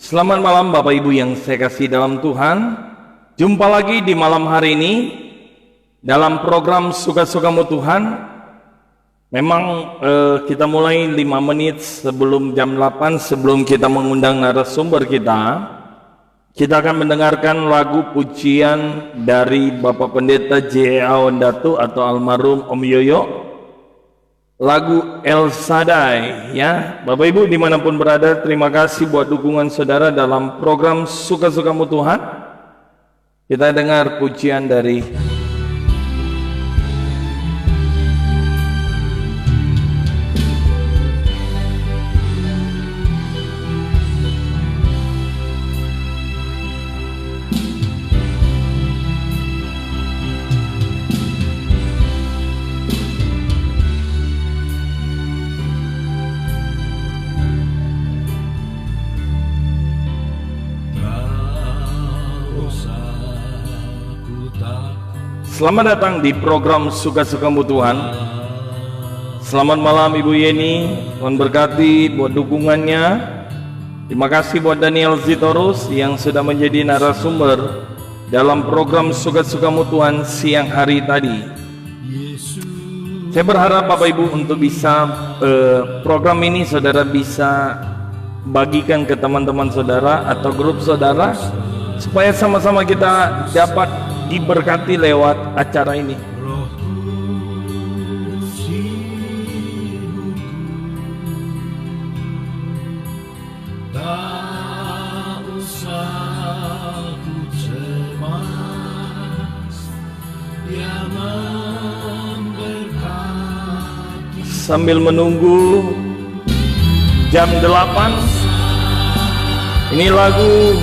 Selamat malam Bapak Ibu yang saya kasih dalam Tuhan. Jumpa lagi di malam hari ini dalam program Suka-Sukamu Tuhan. Memang kita mulai 5 menit sebelum jam 8, sebelum kita mengundang narasumber kita. Kita akan mendengarkan lagu pujian dari Bapak Pendeta J.A. Ondatu atau almarhum Om Yoyo. Lagu El Shaddai, ya. Bapak Ibu dimanapun berada, terima kasih buat dukungan saudara dalam program Suka-Sukamu Tuhan. Kita dengar pujian dari Selamat datang di program Suka-Sukamu Tuhan. Selamat malam Ibu Yeni, Tuhan berkati buat dukungannya. Terima kasih buat Daniel Zitorus yang sudah menjadi narasumber dalam program Suka-Sukamu Tuhan siang hari tadi. Saya berharap Bapak Ibu untuk bisa program ini saudara bisa bagikan ke teman-teman saudara atau grup saudara, supaya sama-sama kita dapat diberkati lewat acara ini. Sambil menunggu jam 8, ini lagu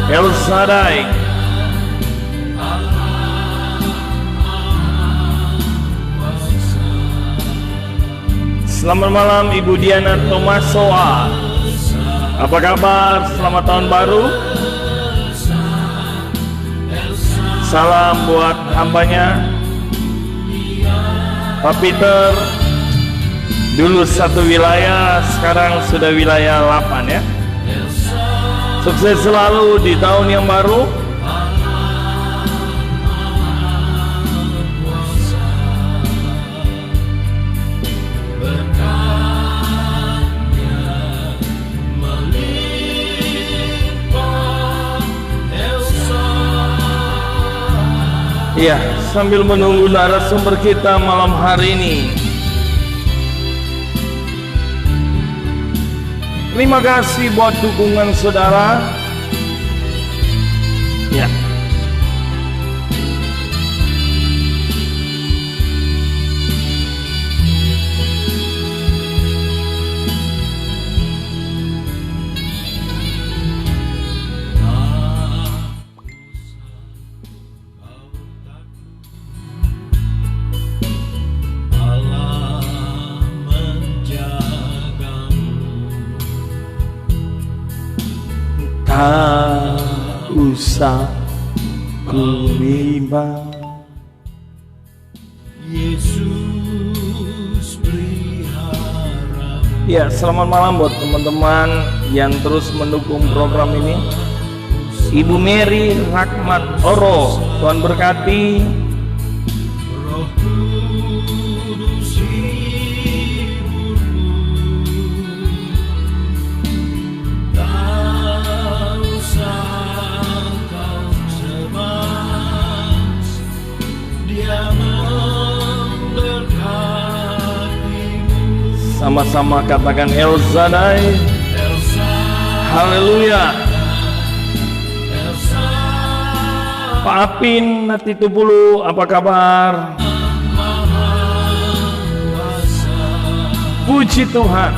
El Shaddai. Selamat malam Ibu Diana Tomasoa. Apa kabar? Selamat tahun baru. Salam buat hambanya Pak Peter. Dulu satu wilayah, sekarang sudah wilayah 8 ya. Sukses selalu di tahun yang baru. Ya, sambil menunggu narasumber kita malam hari ini. Terima kasih buat dukungan saudara. Ya. Tak usah ku bimbang, Yesus beri harapan. Ya, selamat malam buat teman-teman yang terus mendukung program ini. Ibu Mary Rahmat Oro, Tuhan berkati. Sama-sama katakan El Shaddai. Haleluya. Pak Apin Natitubulu, apa kabar? Puji Tuhan.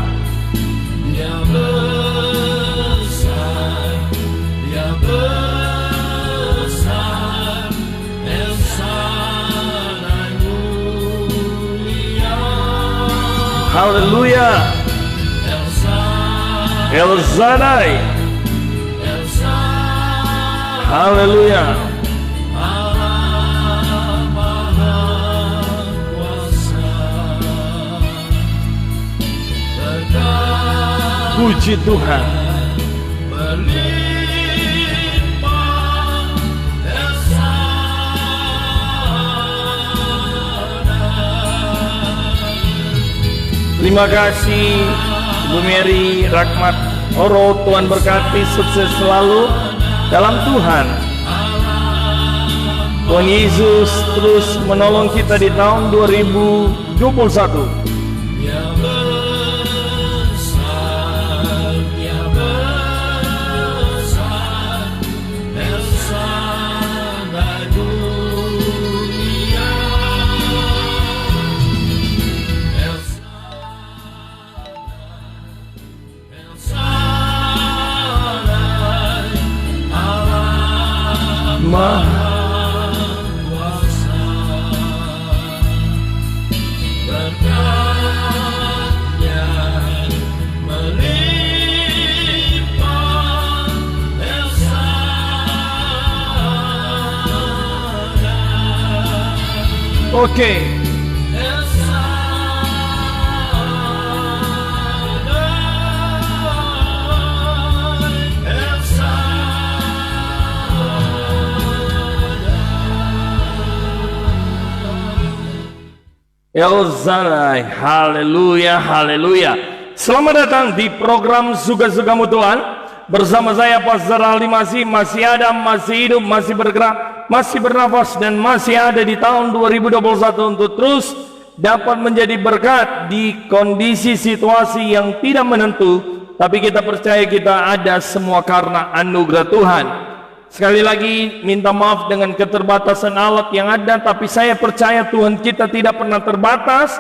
Haleluya. El Shaddai. Haleluya. Puji Tuhan. Terima kasih Ibu Mary Rahmat Oro, Tuhan berkati, sukses selalu dalam Tuhan. Tuhan Yesus terus menolong kita di tahun 2021. Oke. El Shaddai, haleluya, haleluya. Selamat datang di program Suka-Sukamu Tuhan. Bersama saya Pastor Ali masih ada, masih hidup, masih bergerak, masih bernafas, dan masih ada di tahun 2021 untuk terus dapat menjadi berkat di kondisi situasi yang tidak menentu. Tapi kita percaya kita ada semua karena anugerah Tuhan. Sekali lagi minta maaf dengan keterbatasan alat yang ada, tapi saya percaya Tuhan kita tidak pernah terbatas.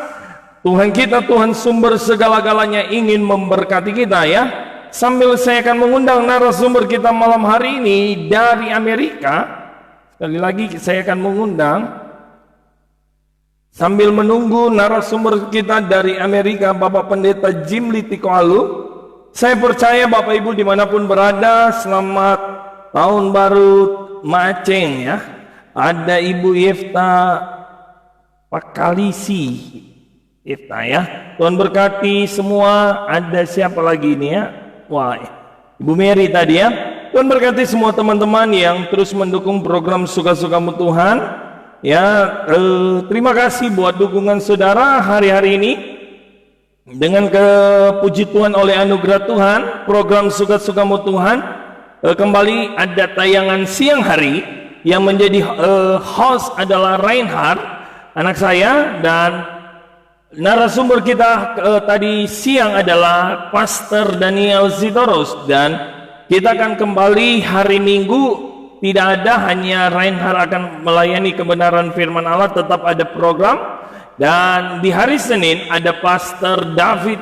Tuhan kita, Tuhan sumber segala-galanya, ingin memberkati kita ya. Sambil saya akan mengundang narasumber kita malam hari ini dari Amerika. Sekali lagi saya akan mengundang, sambil menunggu narasumber kita dari Amerika, Bapak Pendeta Jim Litikoalu. Saya percaya Bapak Ibu dimanapun berada, selamat Tahun Baru Maceng ya. Ada Ibu Yefta Pakalisi Yefta ya. Tuhan berkati semua. Ada siapa lagi ini ya? Wah, Ibu Mary tadi ya. Tuhan berkati semua teman-teman yang terus mendukung program Suka-Sukamu Tuhan ya. Terima kasih buat dukungan saudara hari-hari ini. Dengan kepuji Tuhan oleh anugerah Tuhan, program Suka-Sukamu Tuhan kembali ada tayangan siang hari yang menjadi host adalah Reinhard, anak saya, dan narasumber kita tadi siang adalah Pastor Daniel Zitoros. Dan kita akan kembali hari Minggu, tidak ada hanya Reinhard akan melayani kebenaran firman Allah, tetap ada program. Dan di hari Senin ada Pastor David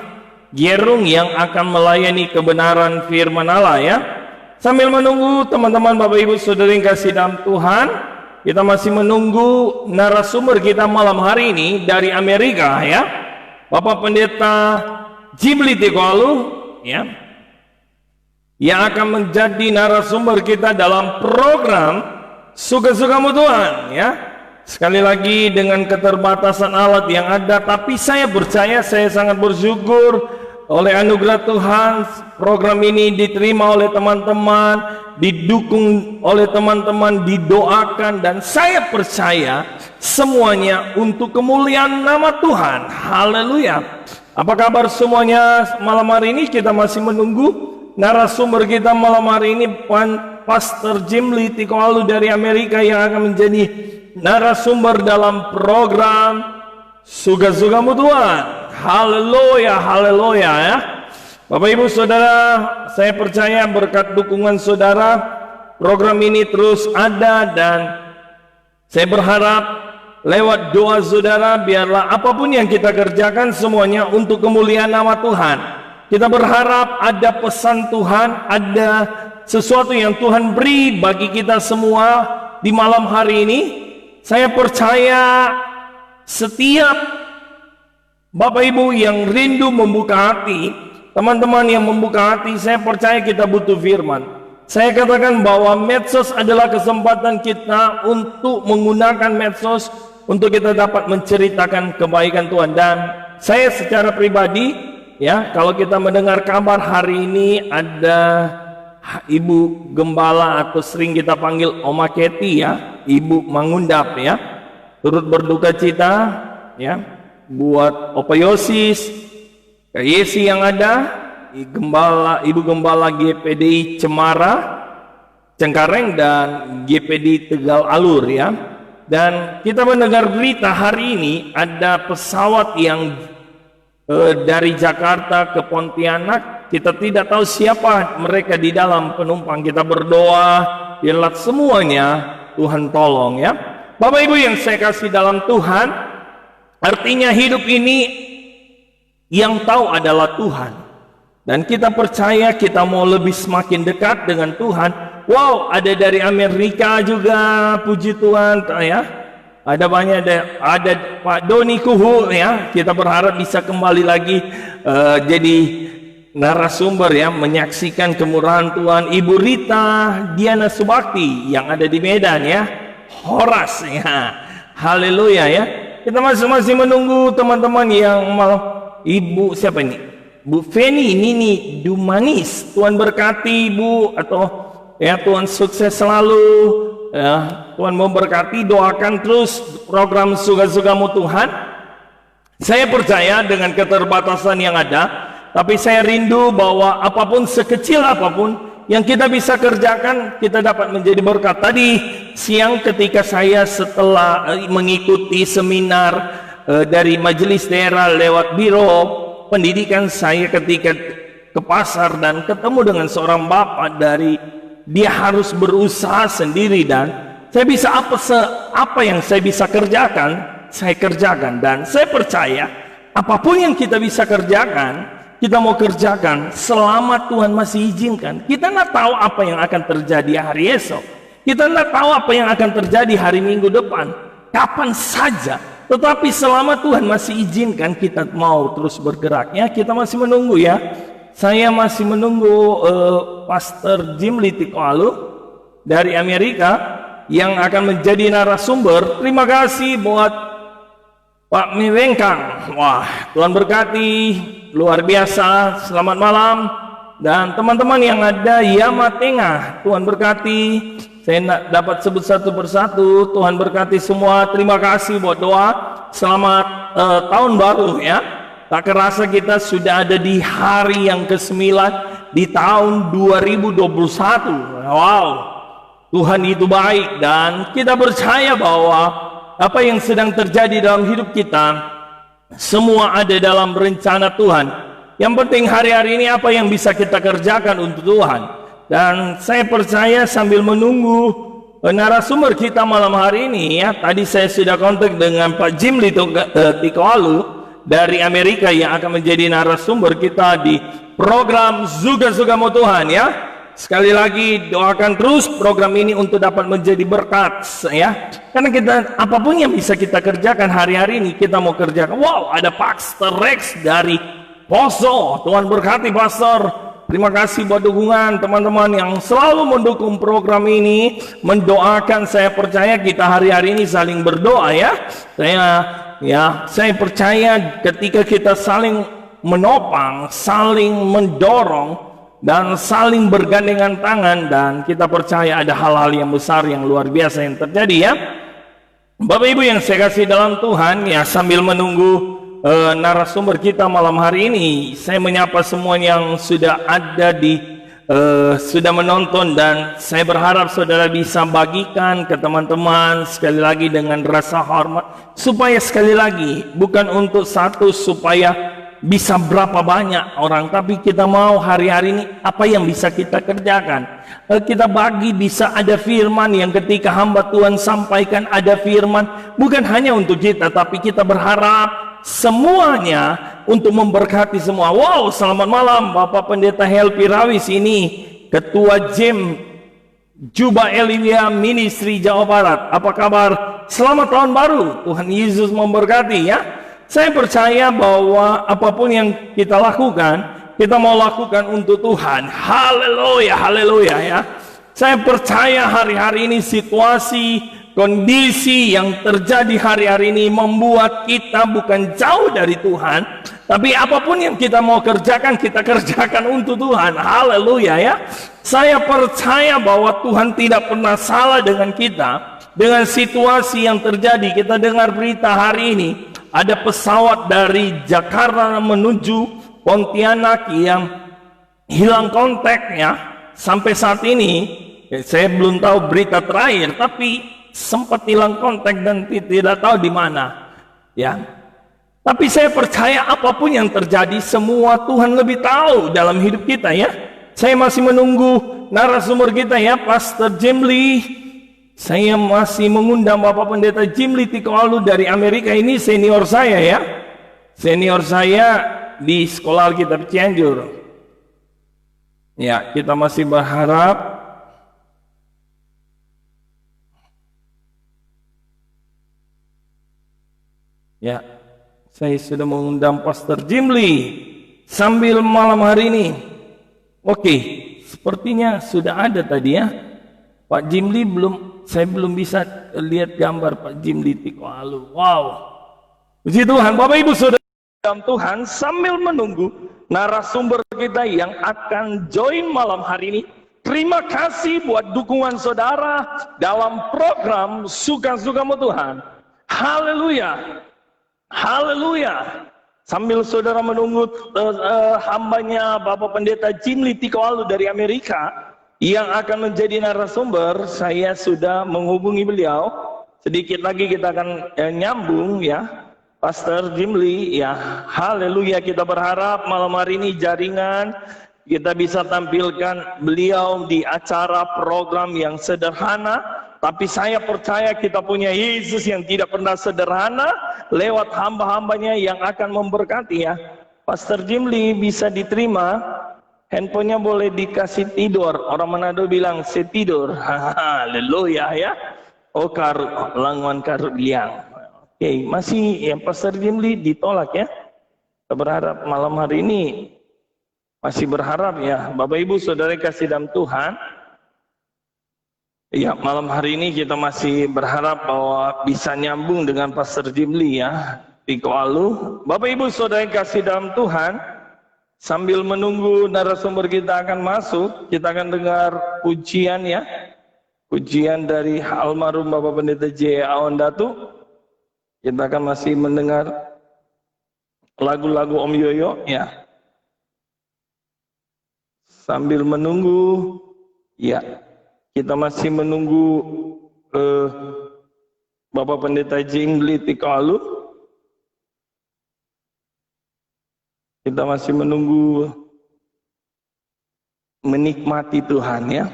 Gerung yang akan melayani kebenaran firman Allah ya. Sambil menunggu teman-teman Bapak Ibu Saudara yang kasih dalam Tuhan, kita masih menunggu narasumber kita malam hari ini dari Amerika ya, Bapak Pendeta Jim Litikoalu ya, yang akan menjadi narasumber kita dalam program Suka-Sukamu Tuhan ya. Sekali lagi dengan keterbatasan alat yang ada, tapi saya percaya, saya sangat bersyukur oleh anugerah Tuhan, program ini diterima oleh teman-teman, didukung oleh teman-teman, didoakan, dan saya percaya semuanya untuk kemuliaan nama Tuhan. Haleluya. Apa kabar semuanya malam hari ini? Kita masih menunggu narasumber kita malam hari ini, Pastor Jim Litikoalu dari Amerika, yang akan menjadi narasumber dalam program Suka-Sukamu Tuhan. Haleluya, haleluya ya. Bapak Ibu Saudara, saya percaya berkat dukungan saudara, program ini terus ada, dan saya berharap lewat doa saudara, biarlah apapun yang kita kerjakan semuanya untuk kemuliaan nama Tuhan. Kita berharap ada pesan Tuhan, ada sesuatu yang Tuhan beri bagi kita semua di malam hari ini. Saya percaya setiap Bapak Ibu yang rindu membuka hati, teman-teman yang membuka hati, saya percaya kita butuh firman. Saya katakan bahwa medsos adalah kesempatan kita untuk menggunakan medsos untuk kita dapat menceritakan kebaikan Tuhan. Dan saya secara pribadi ya, kalau kita mendengar kabar hari ini ada Ibu Gembala atau sering kita panggil Oma Keti ya, Ibu Mangundap ya, turut berduka cita ya buat Opa Yosis, Kak Yesi yang ada, Ibu Gembala GPDI Cemara, Cengkareng dan GPD Tegal Alur ya. Dan kita mendengar berita hari ini ada pesawat yang dari Jakarta ke Pontianak. Kita tidak tahu siapa mereka di dalam penumpang. Kita berdoa, biarlah semuanya Tuhan tolong ya. Bapak Ibu yang saya kasih dalam Tuhan, artinya hidup ini yang tahu adalah Tuhan. Dan kita percaya kita mau lebih semakin dekat dengan Tuhan. Wow, ada dari Amerika juga, puji Tuhan ya. Ada banyak, ada Pak Doni Kuhu ya. Kita berharap bisa kembali lagi jadi narasumber ya, menyaksikan kemurahan Tuhan. Ibu Rita Diana Subakti yang ada di Medan ya, Horas ya, haleluya ya. Kita masih menunggu teman-teman yang mau. Ibu siapa ini? Bu Feni Nini Dumanis, Tuhan berkati Ibu, atau ya Tuhan sukses selalu ya, Tuhan memberkati. Doakan terus program Suga-Sugamu Tuhan. Saya percaya dengan keterbatasan yang ada, tapi saya rindu bahwa apapun, sekecil apapun yang kita bisa kerjakan, kita dapat menjadi berkat. Tadi siang ketika saya setelah mengikuti seminar dari majelis daerah lewat biro pendidikan, saya ketika ke pasar dan ketemu dengan seorang bapak dari, dia harus berusaha sendiri, dan saya bisa apa yang saya bisa kerjakan, saya kerjakan. Dan saya percaya apapun yang kita bisa kerjakan, kita mau kerjakan selama Tuhan masih izinkan. Kita nggak tahu apa yang akan terjadi hari esok, kita nggak tahu apa yang akan terjadi hari Minggu depan, kapan saja. Tetapi selama Tuhan masih izinkan, kita mau terus bergeraknya. Kita masih menunggu ya. Saya masih menunggu Pastor Jim Litikoalu dari Amerika yang akan menjadi narasumber. Terima kasih buat Pak Miwengkang. Wah, Tuhan berkati, luar biasa. Selamat malam. Dan teman-teman yang ada Yama Tengah, Tuhan berkati. Saya tidak dapat sebut satu persatu. Tuhan berkati semua. Terima kasih buat doa. Selamat tahun baru ya. Tak kerasa kita sudah ada di hari yang ke-9 di tahun 2021. Wow, Tuhan itu baik, dan kita percaya bahwa apa yang sedang terjadi dalam hidup kita semua ada dalam rencana Tuhan. Yang penting hari-hari ini apa yang bisa kita kerjakan untuk Tuhan. Dan saya percaya sambil menunggu narasumber kita malam hari ini ya, tadi saya sudah kontak dengan Pak Jim Litikoalu dari Amerika yang akan menjadi narasumber kita di program Suga-Sugamu Tuhan ya. Sekali lagi doakan terus program ini untuk dapat menjadi berkat ya. Karena kita apapun yang bisa kita kerjakan hari-hari ini kita mau kerjakan. Wow, ada Pastor Rex dari Poso. Tuhan berkati Pastor. Terima kasih buat dukungan teman-teman yang selalu mendukung program ini, mendoakan. Saya percaya kita hari-hari ini saling berdoa ya. Saya percaya ketika kita saling menopang, saling mendorong, dan saling bergandengan tangan, dan kita percaya ada hal-hal yang besar yang luar biasa yang terjadi ya. Bapak Ibu yang saya kasih dalam Tuhan ya, sambil menunggu narasumber kita malam hari ini, saya menyapa semua yang sudah ada sudah menonton, dan saya berharap saudara bisa bagikan ke teman-teman sekali lagi dengan rasa hormat, supaya sekali lagi bukan untuk satu supaya bisa berapa banyak orang, tapi kita mau hari-hari ini apa yang bisa kita kerjakan. Kita bagi, bisa ada firman yang ketika hamba Tuhan sampaikan, ada firman bukan hanya untuk kita, tapi kita berharap semuanya untuk memberkati semua. Wow, selamat malam Bapak Pendeta Helpi Rawis, ini Ketua Jim Juba Elia Ministry Jawa Barat. Apa kabar? Selamat tahun baru, Tuhan Yesus memberkati ya. Saya percaya bahwa apapun yang kita lakukan, kita mau lakukan untuk Tuhan. Haleluya, haleluya ya. Saya percaya hari-hari ini situasi, kondisi yang terjadi hari-hari ini membuat kita bukan jauh dari Tuhan, tapi apapun yang kita mau kerjakan, kita kerjakan untuk Tuhan. Haleluya ya. Saya percaya bahwa Tuhan tidak pernah salah dengan kita, dengan situasi yang terjadi. Kita dengar berita hari ini, ada pesawat dari Jakarta menuju Pontianak yang hilang kontaknya. Sampai saat ini, saya belum tahu berita terakhir, tapi sempat hilang kontak dan tidak tahu di mana. Ya, tapi saya percaya apapun yang terjadi, semua Tuhan lebih tahu dalam hidup kita ya. Saya masih menunggu narasumber kita ya, Pastor Jim Lee. Saya masih mengundang Bapak Pendeta Jim Lee Tikoalu dari Amerika. Ini senior saya ya. Senior saya di sekolah Alkitab Cianjur. Ya, kita masih berharap ya. Saya sudah mengundang Pastor Jim Lee sambil malam hari ini. Oke, sepertinya sudah ada tadi ya. Pak Jim Lee saya belum bisa lihat gambar Pak Jim Lee Tikoalu. Wow. Puji Tuhan, Bapak Ibu Saudara dalam Tuhan, sambil menunggu narasumber kita yang akan join malam hari ini. Terima kasih buat dukungan saudara dalam program Suka-Sukamu Tuhan. Haleluya. Haleluya. Sambil saudara menunggu hambanya Bapak Pendeta Jim Lee Tikoalu dari Amerika yang akan menjadi narasumber, saya sudah menghubungi beliau. Sedikit lagi kita akan nyambung ya. Pastor Jim Lee, ya, haleluya, kita berharap malam hari ini jaringan kita bisa tampilkan beliau di acara program yang sederhana, tapi saya percaya kita punya Yesus yang tidak pernah sederhana lewat hamba-hambanya yang akan memberkati ya. Pastor Jim Lee bisa diterima, handphonenya boleh dikasih tidur, orang Manado bilang saya tidur, haleluya ya. Oh karut, languan karut liang. Oke, masih ya Pastor Jim Lee ditolak ya. Kita berharap malam hari ini masih berharap ya Bapak Ibu Saudara kasih dalam Tuhan. Ya, malam hari ini kita masih berharap bahwa bisa nyambung dengan Pastor Jim Lee ya Tikoalu. Bapak Ibu Saudara kasih dalam Tuhan, sambil menunggu narasumber kita akan masuk, kita akan dengar pujian ya. Pujian dari almarhum Bapak Pendeta J. Awan Datu. Kita akan masih mendengar lagu-lagu Om Yoyo ya. Sambil menunggu ya, kita masih menunggu Bapak Pendeta Jim Lee Tikoalu. Kita masih menunggu menikmati Tuhan ya.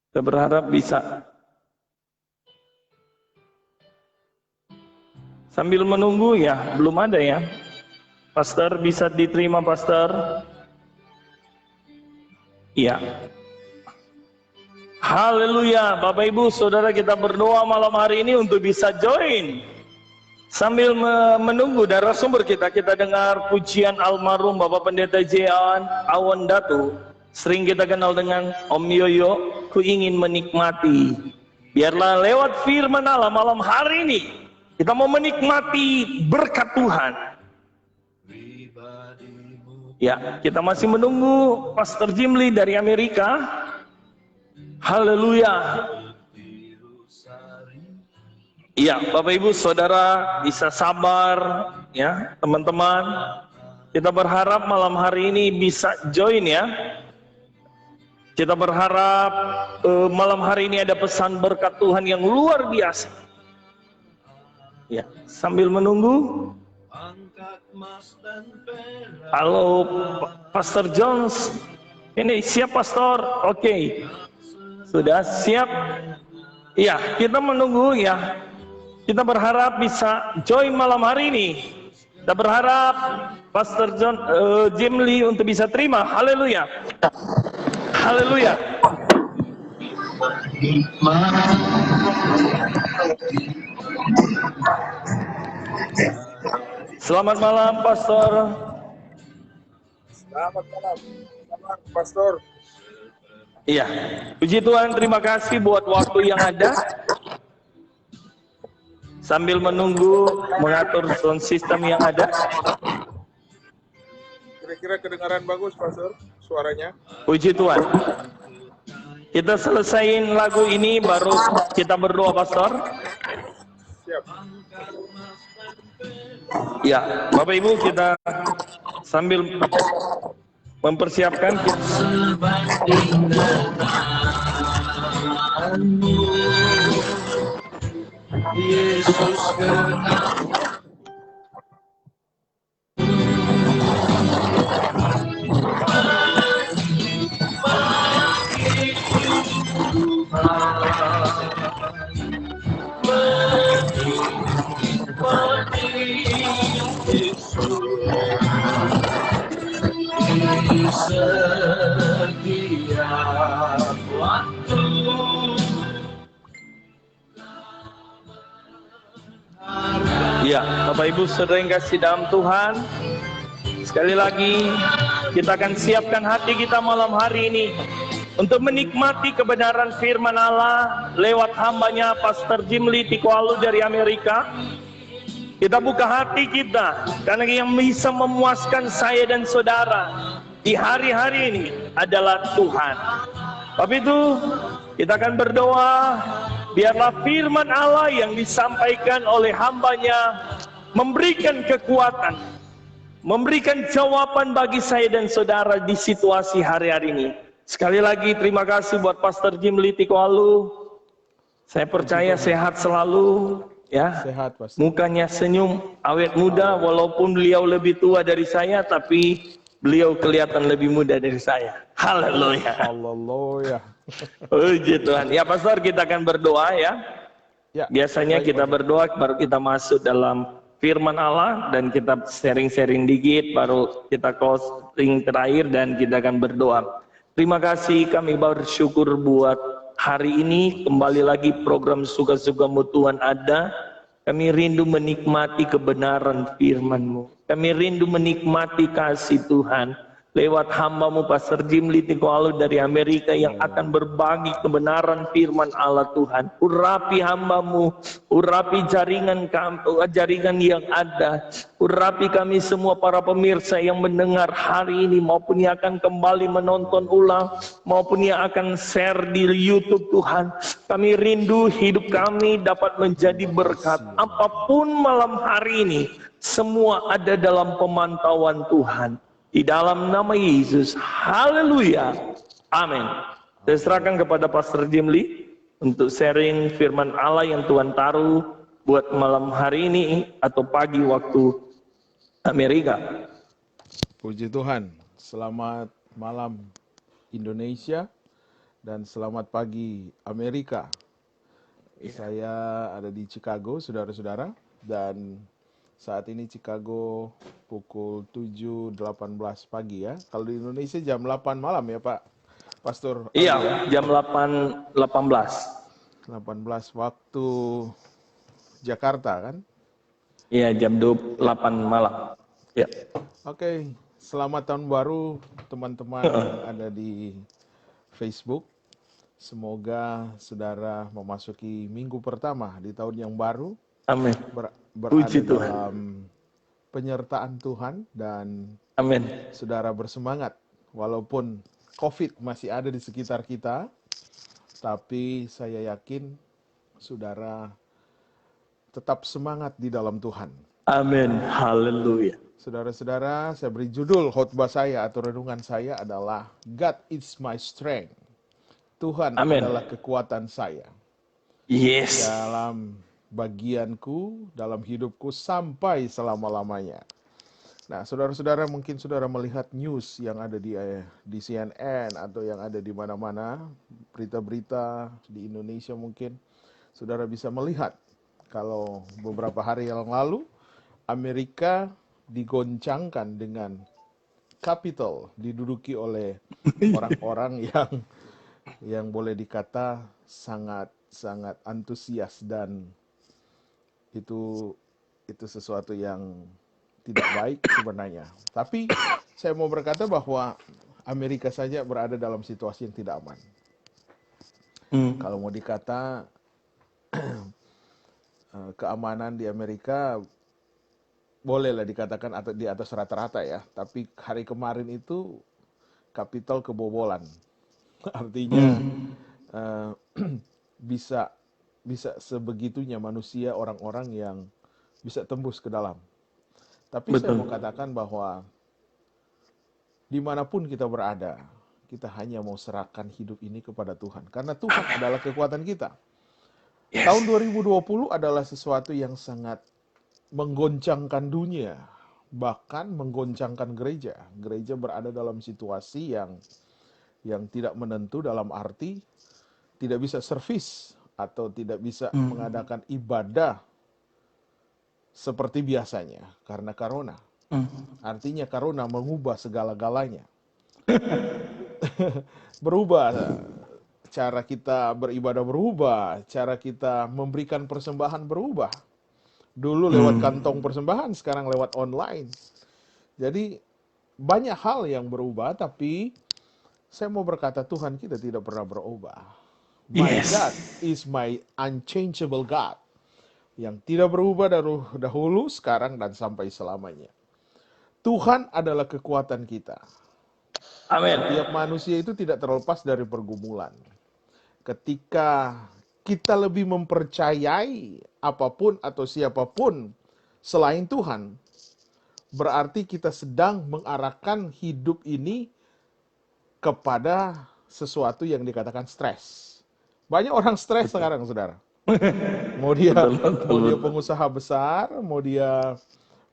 Saya berharap bisa. Sambil menunggu ya, belum ada ya. Pastor bisa diterima Pastor? Iya. Haleluya, Bapak Ibu Saudara kita berdoa malam hari ini untuk bisa join. Sambil menunggu narasumber kita dengar pujian almarhum Bapak Pendeta J. Awan Datu. Sering kita kenal dengan Om Yoyo, ku ingin menikmati. Biarlah lewat firman Allah malam hari ini, kita mau menikmati berkat Tuhan. Ya, kita masih menunggu Pastor Jim Lee dari Amerika. Haleluya. Iya, Bapak Ibu Saudara bisa sabar ya, teman-teman. Kita berharap malam hari ini bisa join ya. Kita berharap malam hari ini ada pesan berkat Tuhan yang luar biasa. Ya, sambil menunggu. Halo, Pastor Jones. Ini siap Pastor? Oke. Sudah siap? Iya, kita menunggu ya. Kita berharap bisa join malam hari ini. Kita berharap Pastor Jim Lee untuk bisa terima. Haleluya. Haleluya. Selamat malam, Pastor. Selamat malam, selamat Pastor. Iya, puji Tuhan, terima kasih buat waktu yang ada. Sambil menunggu mengatur sound system yang ada. Saya kira kedengaran bagus, Pastor, suaranya. Puji Tuhan. Kita selesaiin lagu ini baru kita berdoa, Pastor. Siap. Ya, Bapak Ibu, kita sambil mempersiapkan Yesus setiap waktu. Ya, Bapak Ibu saudara yang kasih dalam Tuhan, sekali lagi kita akan siapkan hati kita malam hari ini untuk menikmati kebenaran firman Allah lewat hambanya Pastor Jim Lee Tikualu dari Amerika. Kita buka hati kita, karena yang bisa memuaskan saya dan saudara di hari-hari ini adalah Tuhan. Tapi itu kita akan berdoa, biarlah firman Allah yang disampaikan oleh hambanya memberikan kekuatan, memberikan jawaban bagi saya dan saudara di situasi hari-hari ini. Sekali lagi terima kasih buat Pastor Jim Lee Tikualu. Saya percaya sehat selalu, ya. Sehat, Pastor. Mukanya senyum, awet muda, walaupun beliau lebih tua dari saya, tapi beliau kelihatan lebih muda dari saya. Haleluya. Haleluya. Puji Tuhan. Ya Pastor, kita akan berdoa ya. Ya, Biasanya kita berdoa baru kita masuk dalam firman Allah dan kita sharing-sharing dikit, baru kita closing terakhir dan kita akan berdoa. Terima kasih, kami bersyukur buat hari ini kembali lagi program Suka-Sukamu Tuhan ada. Kami rindu menikmati kebenaran firman-Mu. Kami rindu menikmati kasih Tuhan lewat hamba-Mu Pastor Jim Lee Tikualu dari Amerika yang akan berbagi kebenaran firman Allah Tuhan. Urapi hamba-Mu, urapi jaringan yang ada, urapi kami semua para pemirsa yang mendengar hari ini maupun yang akan kembali menonton ulang maupun yang akan share di YouTube Tuhan. Kami rindu hidup kami dapat menjadi berkat. Apapun malam hari ini, semua ada dalam pemantauan Tuhan. Di dalam nama Yesus, haleluya, amin. Saya serahkan kepada Pastor Jim Lee untuk sharing firman Allah yang Tuhan taruh buat malam hari ini atau pagi waktu Amerika. Puji Tuhan. Selamat malam Indonesia dan selamat pagi Amerika. Saya ada di Chicago, saudara-saudara, dan saat ini Chicago pukul 7.18 pagi ya. Kalau di Indonesia jam 8 malam ya Pak Pastor? Iya, jam 8.18. 18 waktu Jakarta kan? Iya, jam 8 malam. Ya. Oke, selamat tahun baru teman-teman yang ada di Facebook. Semoga saudara memasuki minggu pertama di tahun yang baru. Amin. Berada Puji Tuhan. dalam penyertaan Tuhan dan Amin. saudara bersemangat walaupun COVID masih ada di sekitar kita, tapi saya yakin saudara tetap semangat di dalam Tuhan. Amin. Haleluya. Saudara-saudara, saya beri judul khotbah saya atau renungan saya adalah God is my strength. Tuhan Amin. adalah kekuatan saya. Yes. Dalam bagianku, dalam hidupku sampai selama-lamanya. Nah, saudara-saudara, mungkin saudara melihat news yang ada di CNN atau yang ada di mana-mana, berita-berita di Indonesia mungkin, saudara bisa melihat kalau beberapa hari yang lalu, Amerika digoncangkan dengan Capitol diduduki oleh orang-orang yang boleh dikata sangat antusias dan itu sesuatu yang tidak baik sebenarnya. Tapi saya mau berkata bahwa Amerika saja berada dalam situasi yang tidak aman. Kalau mau dikata keamanan di Amerika bolehlah dikatakan di atas rata-rata ya. Tapi hari kemarin itu Kapitol kebobolan. Artinya eh, bisa bisa sebegitunya manusia, orang-orang yang bisa tembus ke dalam. Tapi saya mau Betul. katakan bahwa dimanapun kita berada, kita hanya mau serahkan hidup ini kepada Tuhan. Karena Tuhan adalah kekuatan kita. Tahun Yes. 2020 adalah sesuatu yang sangat menggoncangkan dunia. Bahkan menggoncangkan gereja. Gereja berada dalam situasi yang tidak menentu, dalam arti tidak bisa servis atau tidak bisa mengadakan ibadah seperti biasanya karena corona. Artinya corona mengubah segala-galanya. Berubah cara kita beribadah, berubah cara kita memberikan persembahan, berubah. Dulu lewat kantong persembahan, sekarang lewat online. Jadi banyak hal yang berubah, tapi saya mau berkata Tuhan kita tidak pernah berubah. My Yes. God is my unchangeable God, yang tidak berubah dari dahulu, sekarang, dan sampai selamanya. Tuhan adalah kekuatan kita. Amin. Setiap manusia itu tidak terlepas dari pergumulan. Ketika kita lebih mempercayai apapun atau siapapun selain Tuhan, berarti kita sedang mengarahkan hidup ini kepada sesuatu yang dikatakan stres. Banyak orang stres sekarang, saudara. Mau dia pengusaha besar, mau dia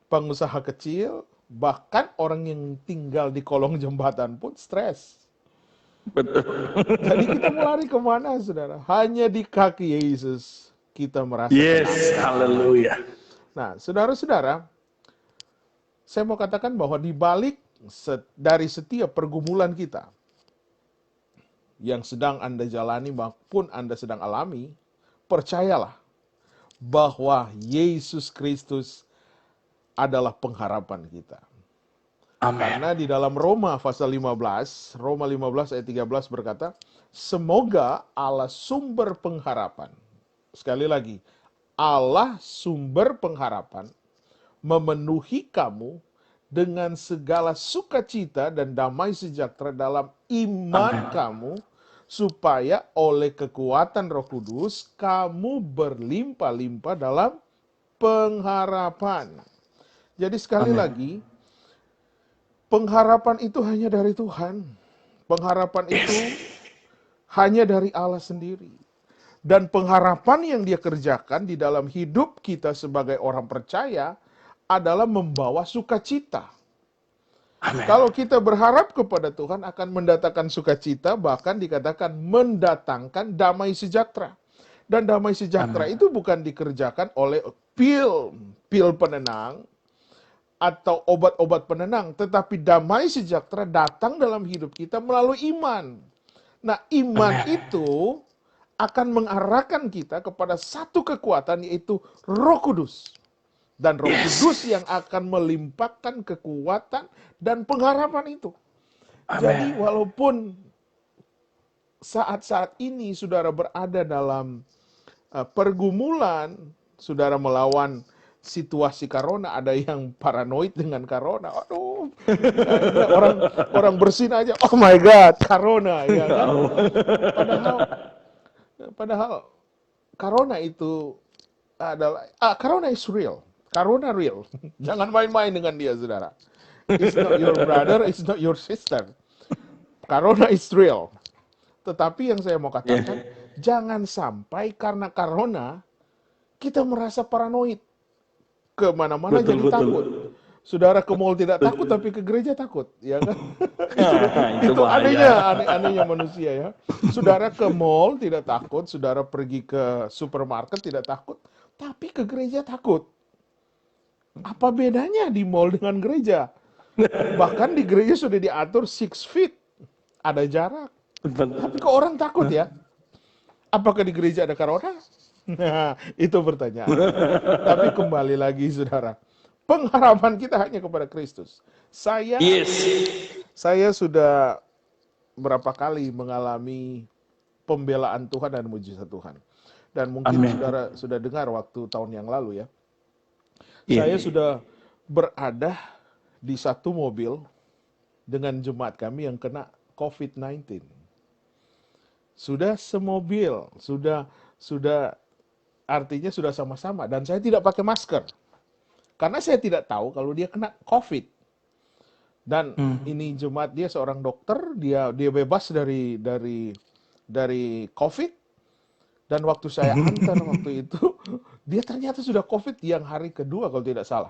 pengusaha kecil, bahkan orang yang tinggal di kolong jembatan pun stres. Betul. Jadi kita mau lari kemana, saudara? Hanya di kaki Yesus kita merasa Yes. tenang. Haleluya. Nah, saudara-saudara, saya mau katakan bahwa di balik dari setiap pergumulan kita yang sedang Anda jalani maupun Anda sedang alami, percayalah bahwa Yesus Kristus adalah pengharapan kita. Amin. Karena di dalam Roma pasal 15, Roma 15 ayat 13 berkata, semoga Allah sumber pengharapan. Sekali lagi, Allah sumber pengharapan memenuhi kamu dengan segala sukacita dan damai sejahtera dalam iman kamu, supaya oleh kekuatan Roh Kudus kamu berlimpah-limpah dalam pengharapan. Jadi sekali lagi, pengharapan itu hanya dari Tuhan. Pengharapan itu hanya dari Allah sendiri. Dan pengharapan yang dia kerjakan di dalam hidup kita sebagai orang percaya adalah membawa sukacita. Amin. Kalau kita berharap kepada Tuhan akan mendatangkan sukacita, bahkan dikatakan mendatangkan damai sejahtera. Dan damai sejahtera itu bukan dikerjakan oleh pil penenang atau obat-obat penenang, tetapi damai sejahtera datang dalam hidup kita melalui iman. Nah, iman itu akan mengarahkan kita kepada satu kekuatan, yaitu Roh Kudus. Dan Roh Kudus yang akan melimpahkan kekuatan dan pengharapan itu. Jadi walaupun saat-saat ini saudara berada dalam pergumulan, saudara melawan situasi corona, ada yang paranoid dengan corona. Aduh, orang bersin aja, oh my God, corona, ya kan? Padahal corona itu adalah corona is real. Corona real. Jangan main-main dengan dia, saudara. It's not your brother, it's not your sister. Corona is real. Tetapi yang saya mau katakan, jangan sampai karena corona kita merasa paranoid. Kemana-mana jadi takut. Saudara ke mall tidak takut, tapi ke gereja takut, ya kan? itu anehnya manusia, ya. Saudara ke mall tidak takut, saudara pergi ke supermarket tidak takut, tapi ke gereja takut. Apa bedanya di mall dengan gereja? Bahkan di gereja sudah diatur 6 feet, ada jarak. Tapi kok orang takut, ya? Apakah di gereja ada corona? Nah, itu pertanyaan. Tapi kembali lagi, saudara, pengharapan kita hanya kepada Kristus. Saya sudah berapa kali mengalami pembelaan Tuhan dan mujizat Tuhan. Dan mungkin saudara sudah dengar waktu tahun yang lalu, ya. Saya sudah berada di satu mobil dengan jemaat kami yang kena COVID-19. Sudah semobil, sudah artinya sudah sama-sama, dan saya tidak pakai masker karena saya tidak tahu kalau dia kena COVID. Dan ini jemaat, dia seorang dokter, dia bebas dari COVID, dan waktu saya antar waktu itu dia ternyata sudah COVID yang hari kedua kalau tidak salah.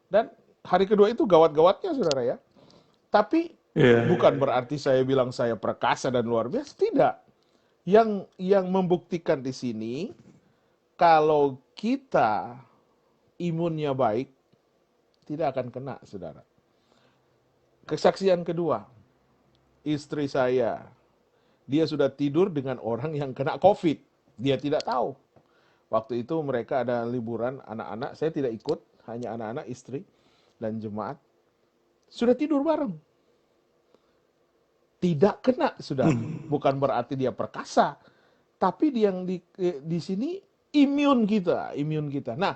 Dan hari kedua itu gawat-gawatnya, saudara ya. Tapi bukan berarti saya bilang saya perkasa dan luar biasa, tidak. Yang membuktikan di sini, kalau kita imunnya baik, tidak akan kena, saudara. Kesaksian kedua, istri saya, dia sudah tidur dengan orang yang kena COVID. Dia tidak tahu. Waktu itu mereka ada liburan anak-anak, saya tidak ikut, hanya anak-anak, istri, dan jemaat. Sudah tidur bareng. Tidak kena, sudah. Bukan berarti dia perkasa, tapi yang di sini imun kita. Nah,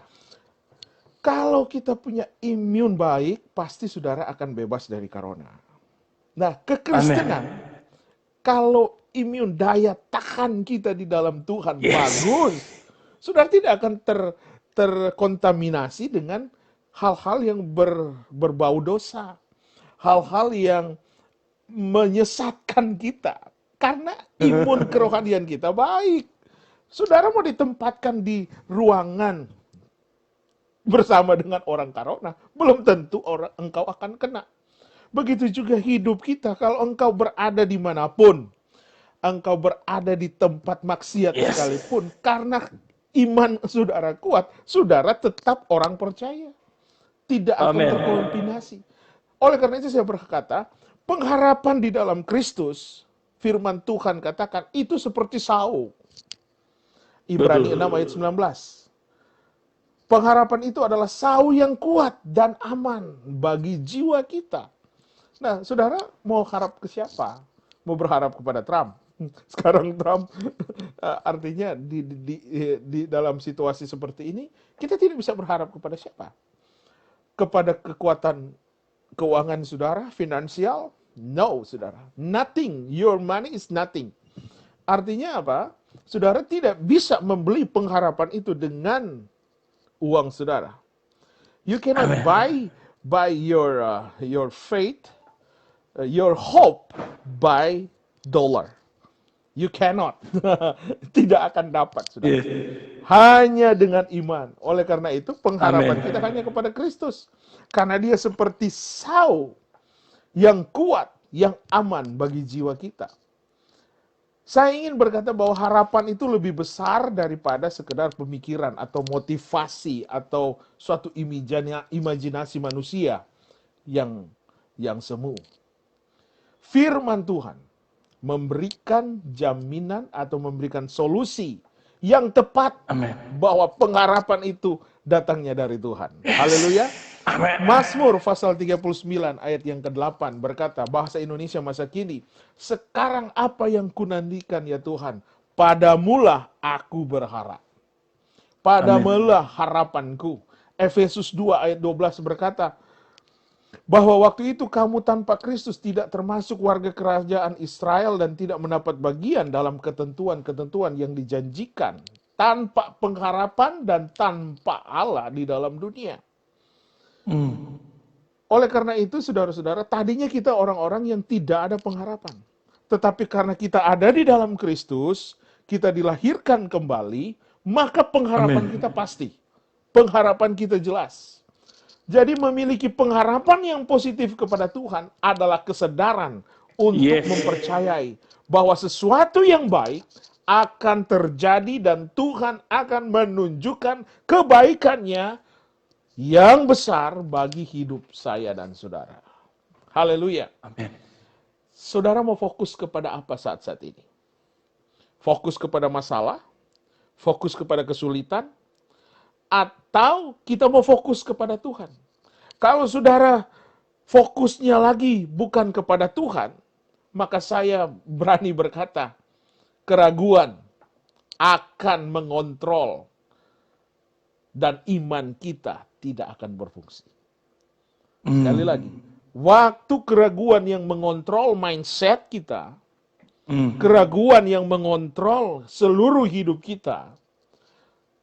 kalau kita punya imun baik, pasti saudara akan bebas dari corona. Nah, kekristenan, kalau imun daya tahan kita di dalam Tuhan bagus, saudara tidak akan terkontaminasi dengan hal-hal yang berbau dosa, hal-hal yang menyesatkan kita, karena imun kerohanian kita baik. Saudara mau ditempatkan di ruangan bersama dengan orang corona, belum tentu engkau akan kena. Begitu juga hidup kita, kalau engkau berada dimanapun, engkau berada di tempat maksiat sekalipun, karena iman saudara kuat, saudara tetap orang percaya, tidak akan terkontaminasi. Oleh karena itu saya berkata, pengharapan di dalam Kristus, firman Tuhan katakan, itu seperti sau. Ibrani 6 ayat 19. Pengharapan itu adalah sau yang kuat dan aman bagi jiwa kita. Nah, saudara mau harap ke siapa? Mau berharap kepada Trump? Sekarang Trump artinya di dalam situasi seperti ini, kita tidak bisa berharap kepada siapa? Kepada kekuatan keuangan saudara, finansial? No, saudara. Nothing. Your money is nothing. Artinya apa? Saudara tidak bisa membeli pengharapan itu dengan uang saudara. You cannot buy your faith, your hope by dollar. You cannot. Tidak akan dapat, saudara. Hanya dengan iman. Oleh karena itu pengharapan kita hanya kepada Kristus. Karena dia seperti sau yang kuat, yang aman bagi jiwa kita. Saya ingin berkata bahwa harapan itu lebih besar daripada sekedar pemikiran atau motivasi atau suatu imajinasi manusia yang semu. Firman Tuhan memberikan jaminan atau memberikan solusi yang tepat bahwa pengharapan itu datangnya dari Tuhan. Haleluya. Mazmur pasal 39 ayat yang ke-8 berkata, bahasa Indonesia masa kini, sekarang apa yang kunantikan ya Tuhan, padamulah aku berharap. Padamulah harapanku. Efesus 2 ayat 12 berkata, bahwa waktu itu kamu tanpa Kristus tidak termasuk warga kerajaan Israel dan tidak mendapat bagian dalam ketentuan-ketentuan yang dijanjikan, tanpa pengharapan dan tanpa Allah di dalam dunia. Oleh karena itu, saudara-saudara, tadinya kita orang-orang yang tidak ada pengharapan. Tetapi karena kita ada di dalam Kristus, kita dilahirkan kembali, maka pengharapan kita pasti. Pengharapan kita jelas. Jadi memiliki pengharapan yang positif kepada Tuhan adalah kesadaran untuk mempercayai bahwa sesuatu yang baik akan terjadi dan Tuhan akan menunjukkan kebaikannya yang besar bagi hidup saya dan saudara. Haleluya. Amin. Saudara mau fokus kepada apa saat-saat ini? Fokus kepada masalah? Fokus kepada kesulitan? Atau kita mau fokus kepada Tuhan? Kalau saudara fokusnya lagi bukan kepada Tuhan, maka saya berani berkata, keraguan akan mengontrol dan iman kita tidak akan berfungsi. Sekali lagi, waktu keraguan yang mengontrol mindset kita, keraguan yang mengontrol seluruh hidup kita,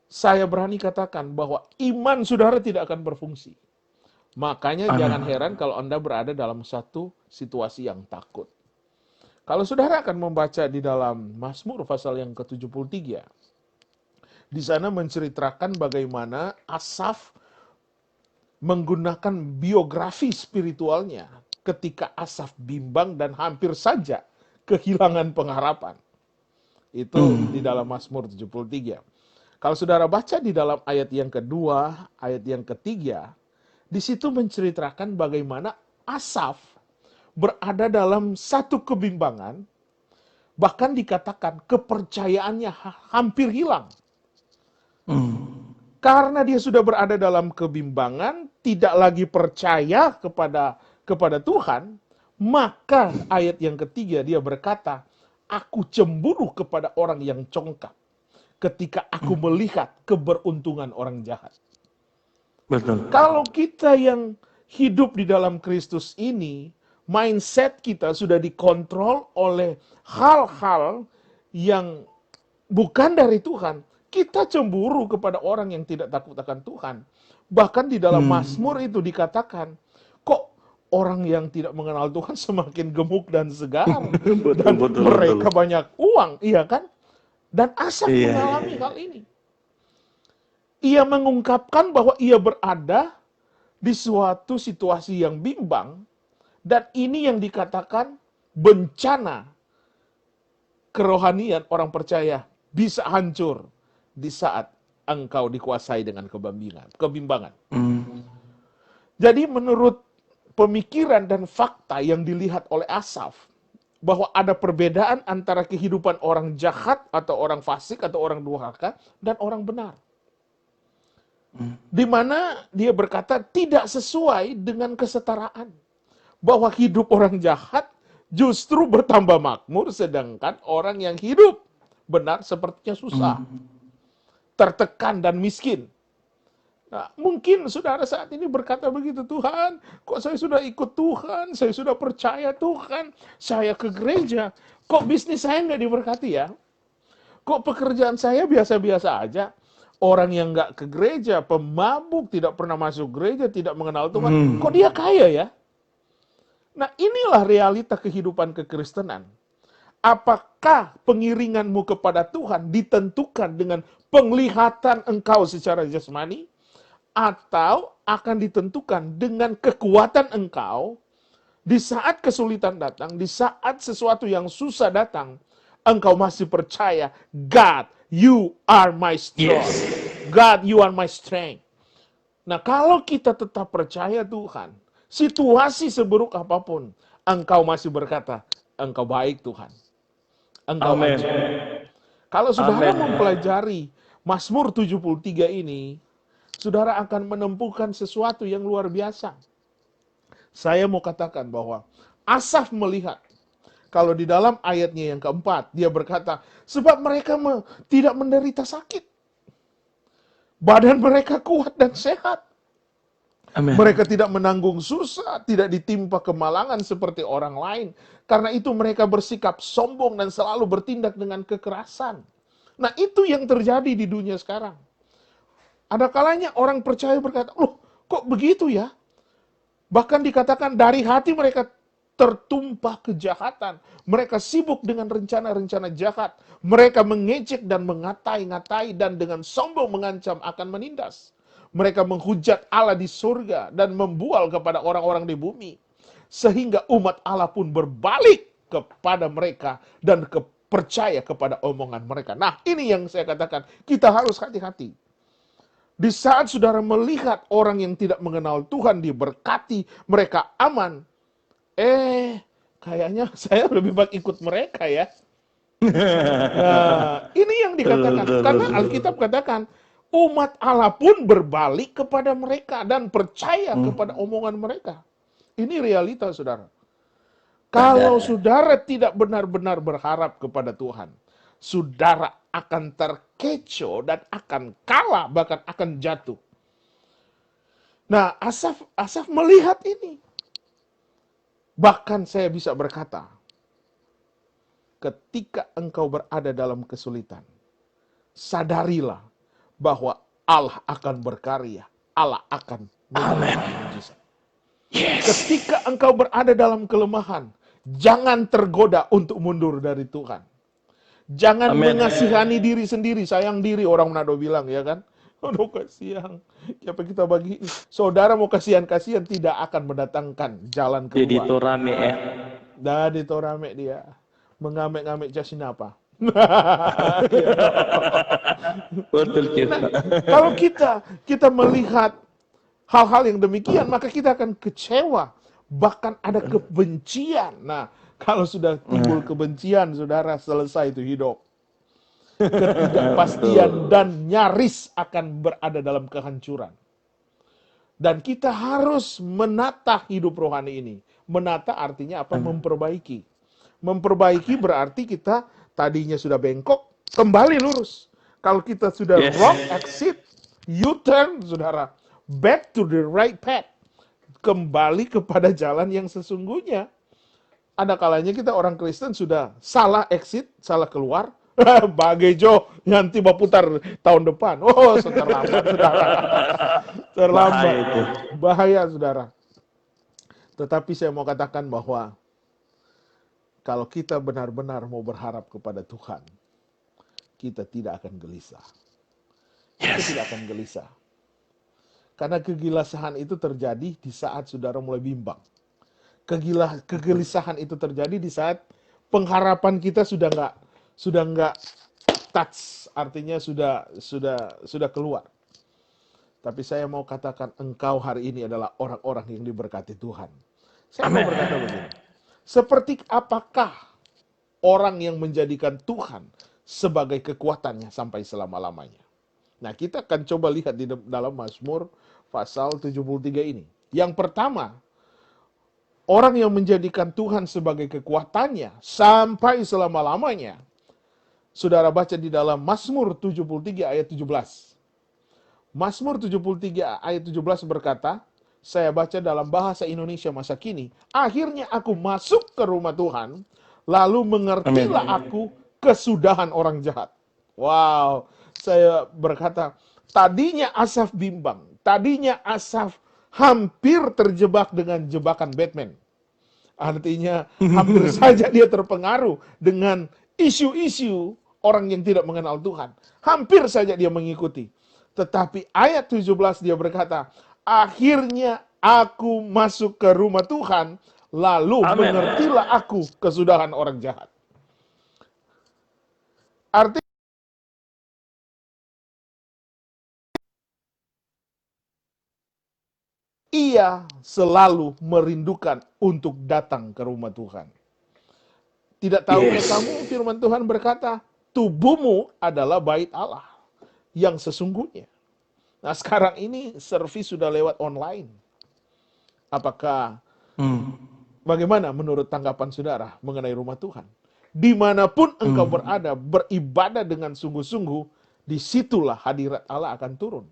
saya berani katakan bahwa iman saudara tidak akan berfungsi. Makanya jangan heran kalau Anda berada dalam satu situasi yang takut. Kalau saudara akan membaca di dalam Mazmur pasal yang ke-73, di sana menceritakan bagaimana Asaf menggunakan biografi spiritualnya ketika Asaf bimbang dan hampir saja kehilangan pengharapan. Itu di dalam Mazmur 73. Kalau saudara baca di dalam ayat yang kedua, ayat yang ketiga, di situ menceritakan bagaimana Asaf berada dalam satu kebimbangan, bahkan dikatakan kepercayaannya hampir hilang. Karena dia sudah berada dalam kebimbangan, tidak lagi percaya kepada Tuhan, maka ayat yang ketiga dia berkata, aku cemburu kepada orang yang congkak ketika aku melihat keberuntungan orang jahat. Betul. Kalau kita yang hidup di dalam Kristus ini, mindset kita sudah dikontrol oleh hal-hal yang bukan dari Tuhan. Kita cemburu kepada orang yang tidak takut akan Tuhan. Bahkan di dalam Mazmur itu dikatakan, kok orang yang tidak mengenal Tuhan semakin gemuk dan segar. Dan mereka banyak uang, iya kan? Dan Asaf mengalami hal ini. Ia mengungkapkan bahwa ia berada di suatu situasi yang bimbang, dan ini yang dikatakan bencana kerohanian orang percaya bisa hancur di saat engkau dikuasai dengan kebimbangan. Jadi menurut pemikiran dan fakta yang dilihat oleh Asaf, bahwa ada perbedaan antara kehidupan orang jahat atau orang fasik atau orang durhaka dan orang benar. Di mana dia berkata tidak sesuai dengan kesetaraan. Bahwa hidup orang jahat justru bertambah makmur, sedangkan orang yang hidup benar sepertinya susah, tertekan dan miskin. Nah, mungkin saudara saat ini berkata begitu, Tuhan, kok saya sudah ikut Tuhan, saya sudah percaya Tuhan, saya ke gereja, kok bisnis saya nggak diberkati ya? Kok pekerjaan saya biasa-biasa aja? Orang yang nggak ke gereja, pemabuk, tidak pernah masuk gereja, tidak mengenal Tuhan, kok dia kaya ya? Nah, inilah realita kehidupan kekristenan. Apakah pengiringanmu kepada Tuhan ditentukan dengan penglihatan engkau secara jasmani, atau akan ditentukan dengan kekuatan engkau di saat kesulitan datang, di saat sesuatu yang susah datang, engkau masih percaya, God, you are my strength. God, you are my strength. Nah, kalau kita tetap percaya Tuhan, situasi seburuk apapun, engkau masih berkata, engkau baik Tuhan. Engkau ajaib. Kalau saudara mempelajari Mazmur 73 ini, saudara akan menemukan sesuatu yang luar biasa. Saya mau katakan bahwa Asaf melihat, kalau di dalam ayatnya yang keempat, dia berkata, sebab mereka tidak menderita sakit. Badan mereka kuat dan sehat. Amen. Mereka tidak menanggung susah, tidak ditimpa kemalangan seperti orang lain. Karena itu mereka bersikap sombong dan selalu bertindak dengan kekerasan. Nah, itu yang terjadi di dunia sekarang. Ada kalanya orang percaya berkata, loh kok begitu ya? Bahkan dikatakan dari hati mereka tertumpah kejahatan. Mereka sibuk dengan rencana-rencana jahat. Mereka mengejek dan mengatai-ngatai dan dengan sombong mengancam akan menindas. Mereka menghujat Allah di surga dan membual kepada orang-orang di bumi. Sehingga umat Allah pun berbalik kepada mereka dan percaya kepada omongan mereka. Nah, ini yang saya katakan, kita harus hati-hati. Di saat saudara melihat orang yang tidak mengenal Tuhan diberkati, mereka aman. Kayaknya saya lebih baik ikut mereka ya. Nah, ini yang dikatakan. Karena Alkitab katakan, umat Allah pun berbalik kepada mereka dan percaya kepada omongan mereka. Ini realita, saudara. Kalau saudara tidak benar-benar berharap kepada Tuhan, saudara akan terkecoh dan akan kalah, bahkan akan jatuh. Nah, Asaf melihat ini. Bahkan saya bisa berkata, ketika engkau berada dalam kesulitan, sadarilah bahwa Allah akan berkarya, Allah akan mengerjakan mujizat. Ketika engkau berada dalam kelemahan, jangan tergoda untuk mundur dari Tuhan. Jangan mengasihani diri sendiri, sayang diri, orang Manado bilang, ya kan? Aduh, kasihan. Siapa kita bagi? Saudara mau kasihan-kasihan tidak akan mendatangkan jalan Jadi keluar. itu rame ya. Dari torame dia. Mengamek-ngamek jasinapa. Betul Nah, kita. kalau kita melihat hal-hal yang demikian, maka kita akan kecewa. Bahkan ada kebencian. Nah, kalau sudah timbul kebencian, saudara, selesai itu hidup. Ketidakpastian dan nyaris akan berada dalam kehancuran. Dan kita harus menata hidup rohani ini. Menata artinya apa? Memperbaiki. Memperbaiki berarti kita tadinya sudah bengkok, kembali lurus. Kalau kita sudah wrong exit, U-turn, saudara. Back to the right path. Kembali kepada jalan yang sesungguhnya. Ada kalanya kita orang Kristen sudah salah exit, salah keluar. Bagai Jo, nanti putar tahun depan. Oh, terlambat, saudara. Terlambat. Bahaya, saudara. Tetapi saya mau katakan bahwa kalau kita benar-benar mau berharap kepada Tuhan, kita tidak akan gelisah. Kita tidak akan gelisah. Karena kegelisahan itu terjadi di saat saudara mulai bimbang. Kegelisahan itu terjadi di saat pengharapan kita sudah nggak touch, artinya sudah keluar. Tapi saya mau katakan engkau hari ini adalah orang-orang yang diberkati Tuhan. Saya mau berkata begini. Seperti apakah orang yang menjadikan Tuhan sebagai kekuatannya sampai selama-lamanya? Nah, kita akan coba lihat di dalam Mazmur pasal 73 ini. Yang pertama, orang yang menjadikan Tuhan sebagai kekuatannya sampai selama-lamanya. Saudara baca di dalam Mazmur 73 ayat 17. Mazmur 73 ayat 17 berkata, saya baca dalam bahasa Indonesia masa kini, akhirnya aku masuk ke rumah Tuhan, lalu mengertilah aku kesudahan orang jahat. Wow, saya berkata, tadinya Asaf bimbang, tadinya Asaf hampir terjebak dengan jebakan Batman. Artinya hampir saja dia terpengaruh dengan isu-isu orang yang tidak mengenal Tuhan. Hampir saja dia mengikuti. Tetapi ayat 17 dia berkata, akhirnya aku masuk ke rumah Tuhan, lalu mengertilah aku kesudahan orang jahat. Artinya ia selalu merindukan untuk datang ke rumah Tuhan. Tidak tahukah kamu firman Tuhan berkata, tubuhmu adalah bait Allah yang sesungguhnya. Nah, sekarang ini servis sudah lewat online. Apakah bagaimana menurut tanggapan saudara mengenai rumah Tuhan? Dimanapun engkau berada, beribadah dengan sungguh-sungguh, disitulah hadirat Allah akan turun.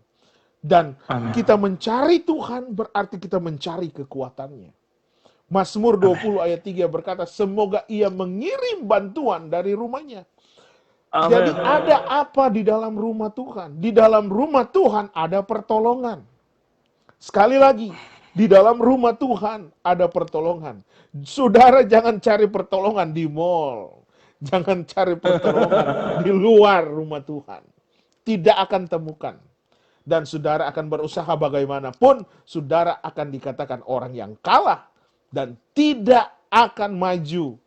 Dan kita mencari Tuhan berarti kita mencari kekuatannya. Mazmur 20 ayat 3 berkata, semoga ia mengirim bantuan dari rumahnya. Jadi ada apa di dalam rumah Tuhan? Di dalam rumah Tuhan ada pertolongan. Sekali lagi, di dalam rumah Tuhan ada pertolongan. Saudara jangan cari pertolongan di mall. Jangan cari pertolongan di luar rumah Tuhan. Tidak akan temukan. Dan saudara akan berusaha bagaimanapun, saudara akan dikatakan orang yang kalah. Dan tidak akan maju.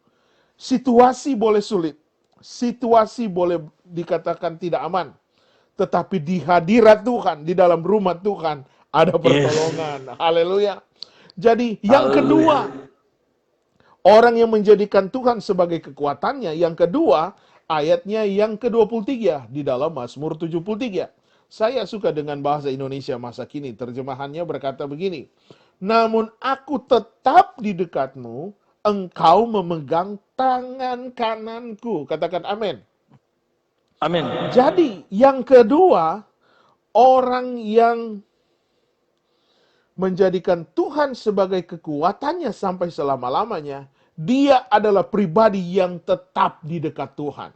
Situasi boleh sulit. Situasi boleh dikatakan tidak aman. Tetapi di hadirat Tuhan, di dalam rumah Tuhan, ada pertolongan. Haleluya. Jadi yang kedua, orang yang menjadikan Tuhan sebagai kekuatannya. Yang kedua, ayatnya yang ke-23 di dalam Mazmur 73. Saya suka dengan bahasa Indonesia masa kini. Terjemahannya berkata begini. Namun aku tetap di dekatmu, engkau memegang tangan kananku. Katakan amin. Amin. Jadi yang kedua, orang yang menjadikan Tuhan sebagai kekuatannya sampai selama-lamanya, dia adalah pribadi yang tetap di dekat Tuhan.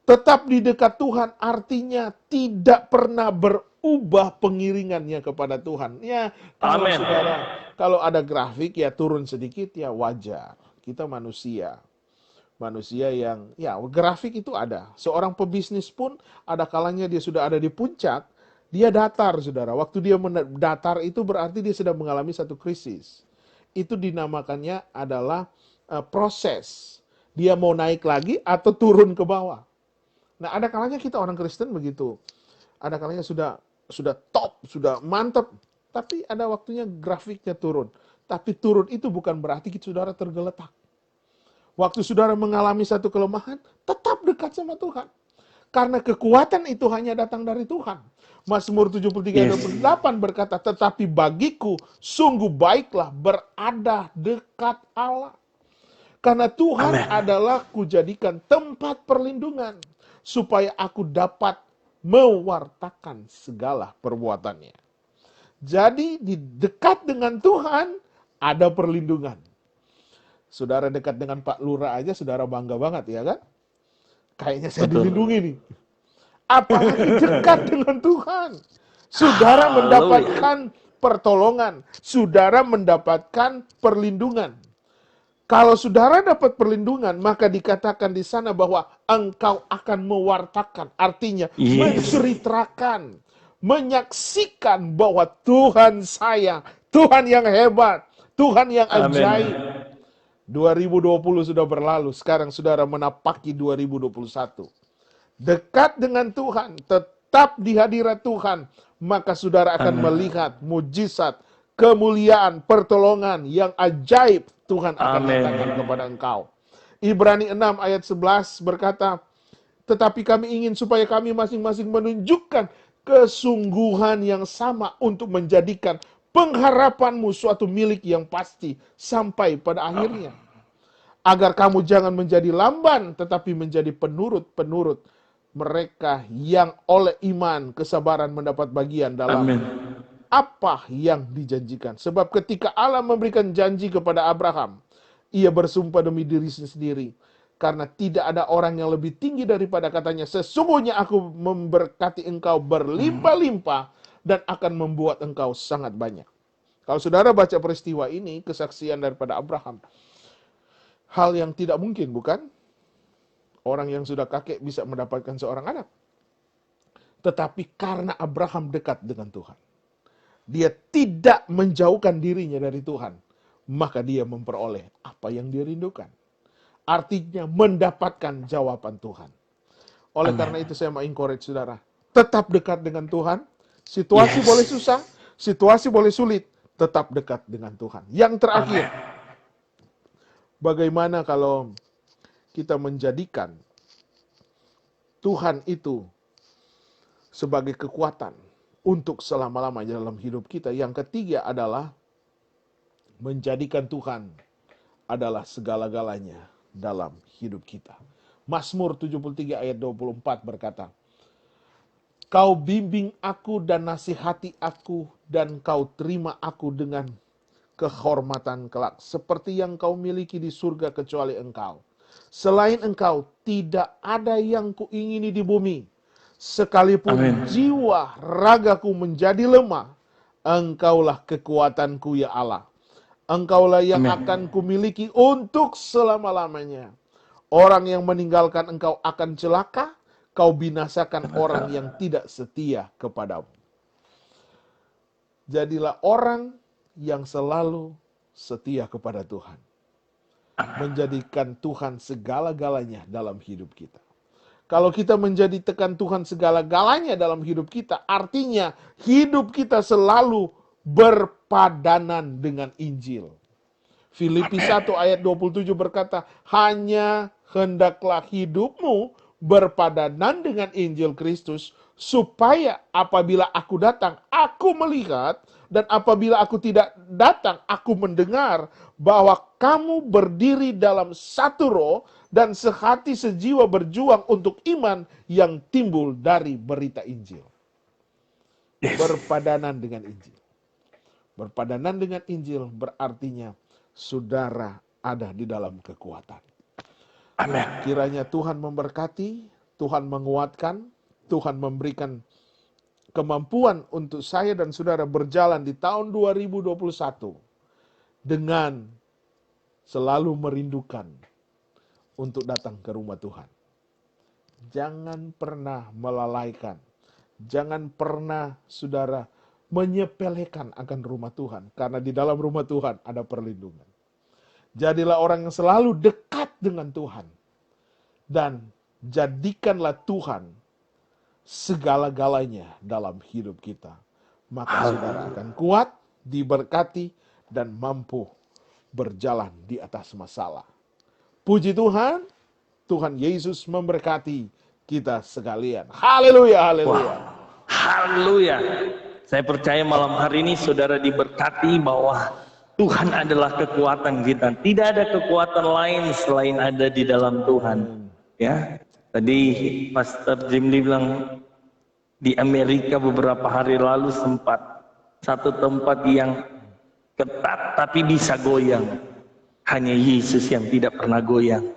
Tetap di dekat Tuhan artinya tidak pernah berubah pengiringannya kepada Tuhan. Ya, kalau Amin. saudara, kalau ada grafik ya turun sedikit ya wajar. Kita manusia. Manusia yang, ya grafik itu ada. Seorang pebisnis pun ada kalanya dia sudah ada di puncak, dia datar saudara. Waktu dia datar itu berarti dia sedang mengalami satu krisis. Itu dinamakannya adalah proses. Dia mau naik lagi atau turun ke bawah. Nah, ada kalanya kita orang Kristen begitu. Ada kalanya sudah top, sudah mantap, tapi ada waktunya grafiknya turun. Tapi turun itu bukan berarti saudara tergeletak. Waktu saudara mengalami satu kelemahan, tetap dekat sama Tuhan. Karena kekuatan itu hanya datang dari Tuhan. Mazmur 73:28 berkata, tetapi bagiku sungguh baiklah berada dekat Allah. Karena Tuhan adalah kujadikan tempat perlindungan, supaya aku dapat mewartakan segala perbuatannya. Jadi di dekat dengan Tuhan ada perlindungan. Saudara dekat dengan Pak Lurah aja saudara bangga banget ya kan? Kayaknya saya dilindungi nih. Apalagi dekat dengan Tuhan. Saudara mendapatkan pertolongan. Saudara mendapatkan perlindungan. Kalau saudara dapat perlindungan, maka dikatakan di sana bahwa engkau akan mewartakan. Artinya menceritakan, menyaksikan bahwa Tuhan saya, Tuhan yang hebat, Tuhan yang ajaib. 2020 sudah berlalu, sekarang saudara menapaki 2021. Dekat dengan Tuhan, tetap di hadirat Tuhan, maka saudara akan melihat mujizat, kemuliaan, pertolongan yang ajaib Tuhan akan datangkan kepada engkau. Ibrani 6 ayat 11 berkata, tetapi kami ingin supaya kami masing-masing menunjukkan kesungguhan yang sama untuk menjadikan pengharapanmu suatu milik yang pasti sampai pada akhirnya. Agar kamu jangan menjadi lamban, tetapi menjadi penurut-penurut mereka yang oleh iman kesabaran mendapat bagian dalam apa yang dijanjikan. Sebab ketika Allah memberikan janji kepada Abraham, ia bersumpah demi dirinya sendiri. Karena tidak ada orang yang lebih tinggi daripada katanya, sesungguhnya aku memberkati engkau berlimpah-limpah dan akan membuat engkau sangat banyak. Kalau saudara baca peristiwa ini, kesaksian daripada Abraham, hal yang tidak mungkin bukan? Orang yang sudah kakek bisa mendapatkan seorang anak. Tetapi karena Abraham dekat dengan Tuhan, dia tidak menjauhkan dirinya dari Tuhan, maka dia memperoleh apa yang dia rindukan. Artinya mendapatkan jawaban Tuhan. Oleh karena itu saya mau encourage saudara, tetap dekat dengan Tuhan. Situasi boleh susah, situasi boleh sulit, tetap dekat dengan Tuhan. Yang terakhir, bagaimana kalau kita menjadikan Tuhan itu sebagai kekuatan untuk selama-lamanya dalam hidup kita. Yang ketiga adalah menjadikan Tuhan adalah segala-galanya dalam hidup kita. Mazmur 73 ayat 24 berkata, kau bimbing aku dan nasihati aku, dan kau terima aku dengan kehormatan kelak, seperti yang kau miliki di surga kecuali engkau. Selain engkau tidak ada yang kuingini di bumi. Sekalipun jiwa ragaku menjadi lemah, engkaulah kekuatanku ya Allah. Engkaulah yang akan kumiliki untuk selama-lamanya. Orang yang meninggalkan engkau akan celaka, kau binasakan orang yang tidak setia kepadamu. Jadilah orang yang selalu setia kepada Tuhan. Menjadikan Tuhan segala-galanya dalam hidup kita. Kalau kita menjadikan Tuhan segala-galanya dalam hidup kita, artinya hidup kita selalu berpadanan dengan Injil. Filipi 1 ayat 27 berkata, hanya hendaklah hidupmu berpadanan dengan Injil Kristus, supaya apabila aku datang, aku melihat, dan apabila aku tidak datang, aku mendengar bahwa kamu berdiri dalam satu roh dan sehati sejiwa berjuang untuk iman yang timbul dari berita Injil. Berpadanan dengan Injil. Berpadanan dengan Injil berartinya saudara ada di dalam kekuatan. Amin. Kiranya Tuhan memberkati, Tuhan menguatkan, Tuhan memberikan kemampuan untuk saya dan saudara berjalan di tahun 2021 dengan selalu merindukan untuk datang ke rumah Tuhan. Jangan pernah melalaikan, jangan pernah saudara menyepelekan akan rumah Tuhan, karena di dalam rumah Tuhan ada perlindungan. Jadilah orang yang selalu dekat dengan Tuhan, dan jadikanlah Tuhan segala-galanya dalam hidup kita. Maka saudara akan kuat, diberkati, dan mampu berjalan di atas masalah. Puji Tuhan, Tuhan Yesus memberkati kita sekalian. Haleluya, haleluya. Haleluya. Saya percaya malam hari ini saudara diberkati bahwa Tuhan adalah kekuatan kita. Tidak ada kekuatan lain selain ada di dalam Tuhan. Ya, tadi Pastor Jimli bilang di Amerika beberapa hari lalu sempat satu tempat yang ketat tapi bisa goyang. Hanya Yesus yang tidak pernah goyang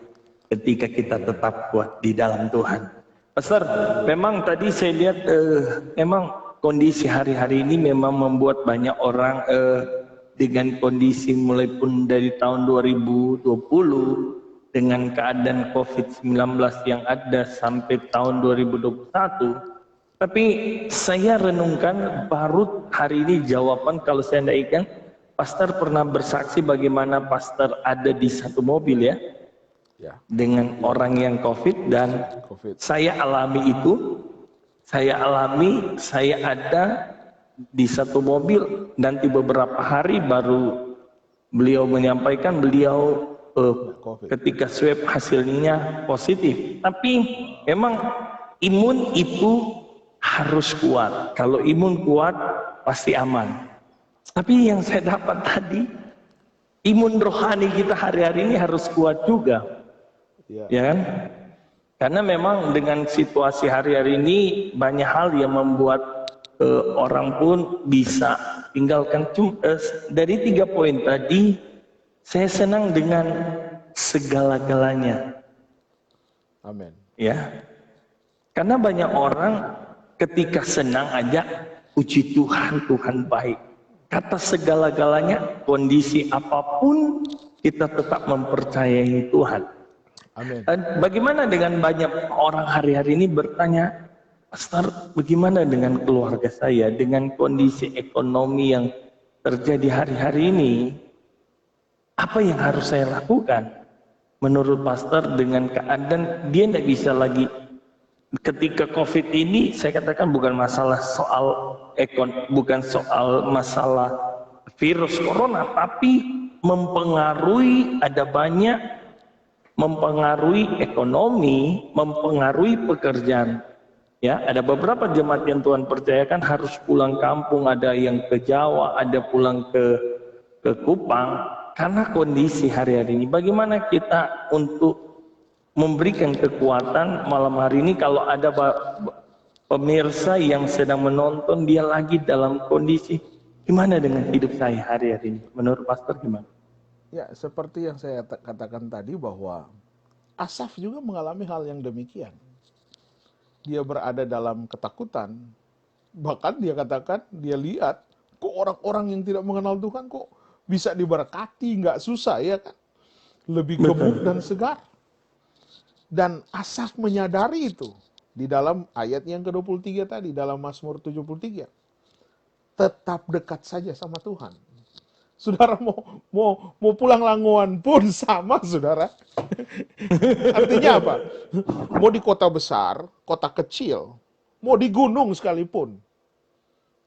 ketika kita tetap kuat di dalam Tuhan. Pastor, memang tadi saya lihat memang kondisi hari-hari ini memang membuat banyak orang dengan kondisi mulai pun dari tahun 2020 dengan keadaan COVID-19 yang ada sampai tahun 2021. Tapi saya renungkan baru hari ini jawaban kalau saya tidak ingat, Pastor pernah bersaksi bagaimana Pastor ada di satu mobil ya, dengan orang yang COVID dan saya alami itu. Saya ada di satu mobil, nanti beberapa hari baru beliau menyampaikan ketika swab hasilnya positif. Tapi memang imun itu harus kuat. Kalau imun kuat pasti aman. Tapi yang saya dapat tadi, imun rohani kita hari-hari ini harus kuat juga. Ya kan? Karena memang dengan situasi hari-hari ini banyak hal yang membuat orang pun bisa tinggalkan. Dari 3 poin tadi, saya senang dengan segala-galanya. Amin. Ya, karena banyak orang ketika senang aja puji Tuhan, Tuhan baik. Kata segala-galanya, kondisi apapun kita tetap mempercayai Tuhan. Amin. Bagaimana dengan banyak orang hari-hari ini bertanya, Pastor, bagaimana dengan keluarga saya, dengan kondisi ekonomi yang terjadi hari-hari ini, apa yang harus saya lakukan? Menurut Pastor, dengan keadaan dia tidak bisa lagi, ketika COVID ini, saya katakan bukan masalah soal bukan soal masalah virus corona, tapi mempengaruhi, ada banyak mempengaruhi ekonomi, mempengaruhi pekerjaan. Ya, ada beberapa jemaat yang Tuhan percayakan harus pulang kampung, ada yang ke Jawa, ada pulang ke Kupang karena kondisi hari-hari ini. Bagaimana kita untuk memberikan kekuatan malam hari ini kalau ada pemirsa yang sedang menonton, dia lagi dalam kondisi gimana dengan hidup saya hari-hari ini? Menurut Pastor gimana? Ya, seperti yang saya katakan tadi bahwa Asaf juga mengalami hal yang demikian. Dia berada dalam ketakutan. Bahkan dia katakan, dia lihat, kok orang-orang yang tidak mengenal Tuhan kok bisa diberkati, nggak susah ya kan? Lebih gemuk dan segar. Dan Asaf menyadari itu di dalam ayat yang ke-23 tadi, dalam Mazmur 73. Tetap dekat saja sama Tuhan. Saudara mau pulang Langoan pun sama, saudara. Artinya apa? Mau di kota besar, kota kecil, mau di gunung sekalipun,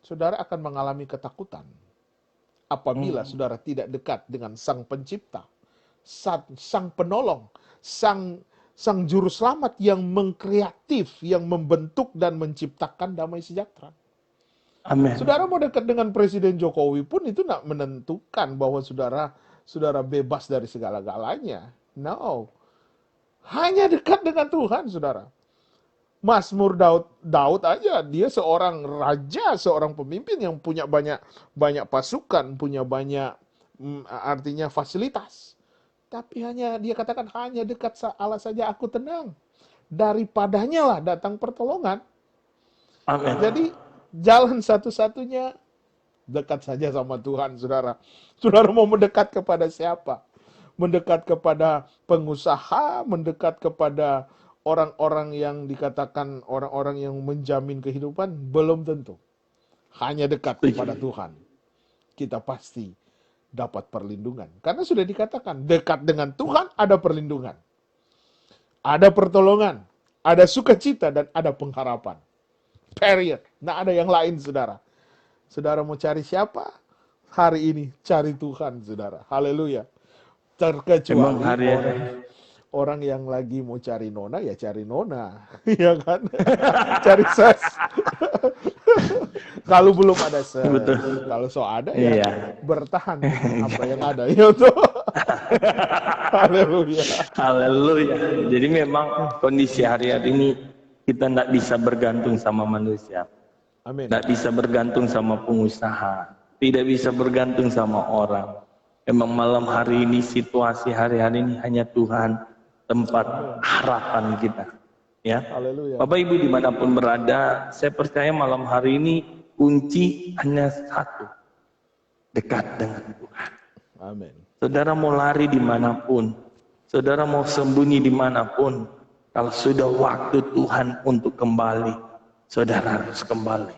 saudara akan mengalami ketakutan. Apabila saudara tidak dekat dengan Sang Pencipta, Sang Penolong, Sang Juru Selamat yang mengkreatif, yang membentuk dan menciptakan damai sejahtera. Amin. Saudara mau dekat dengan Presiden Jokowi pun itu tidak menentukan bahwa saudara bebas dari segala-galanya. No. Hanya dekat dengan Tuhan, saudara. Mazmur Daud, Daud aja dia seorang raja, seorang pemimpin yang punya banyak banyak pasukan, punya banyak artinya fasilitas. Tapi hanya dia katakan hanya dekat Allah saja aku tenang. Daripadanya lah datang pertolongan. Amin. Jadi jalan satu-satunya dekat saja sama Tuhan, saudara. Saudara mau mendekat kepada siapa? Mendekat kepada pengusaha, mendekat kepada orang-orang yang dikatakan orang-orang yang menjamin kehidupan, belum tentu. Hanya dekat kepada Tuhan, kita pasti dapat perlindungan. Karena sudah dikatakan, dekat dengan Tuhan ada perlindungan. Ada pertolongan, ada sukacita, dan ada pengharapan. Period. Nah, ada yang lain, saudara. Saudara mau cari siapa? Hari ini cari Tuhan, saudara. Haleluya. Terkecuali orang yang lagi mau cari nona, ya cari nona. Ya kan? Cari ses. Kalau belum ada ses. Betul. Kalau so ada Iya. ya bertahan apa yang ada. Ya tuh. Haleluya. Haleluya. Jadi memang kondisi hari-hari ini kita tidak bisa bergantung sama manusia. Amin. Tidak bisa bergantung sama pengusaha. Tidak bisa bergantung sama orang. Memang malam hari ini, situasi hari-hari ini hanya Tuhan tempat harapan kita. Ya. Haleluya. Bapak Ibu dimanapun berada, saya percaya malam hari ini kunci hanya satu. Dekat dengan Tuhan. Amin. Saudara mau lari dimanapun, saudara mau sembunyi dimanapun, kalau sudah waktu Tuhan untuk kembali, saudara harus kembali.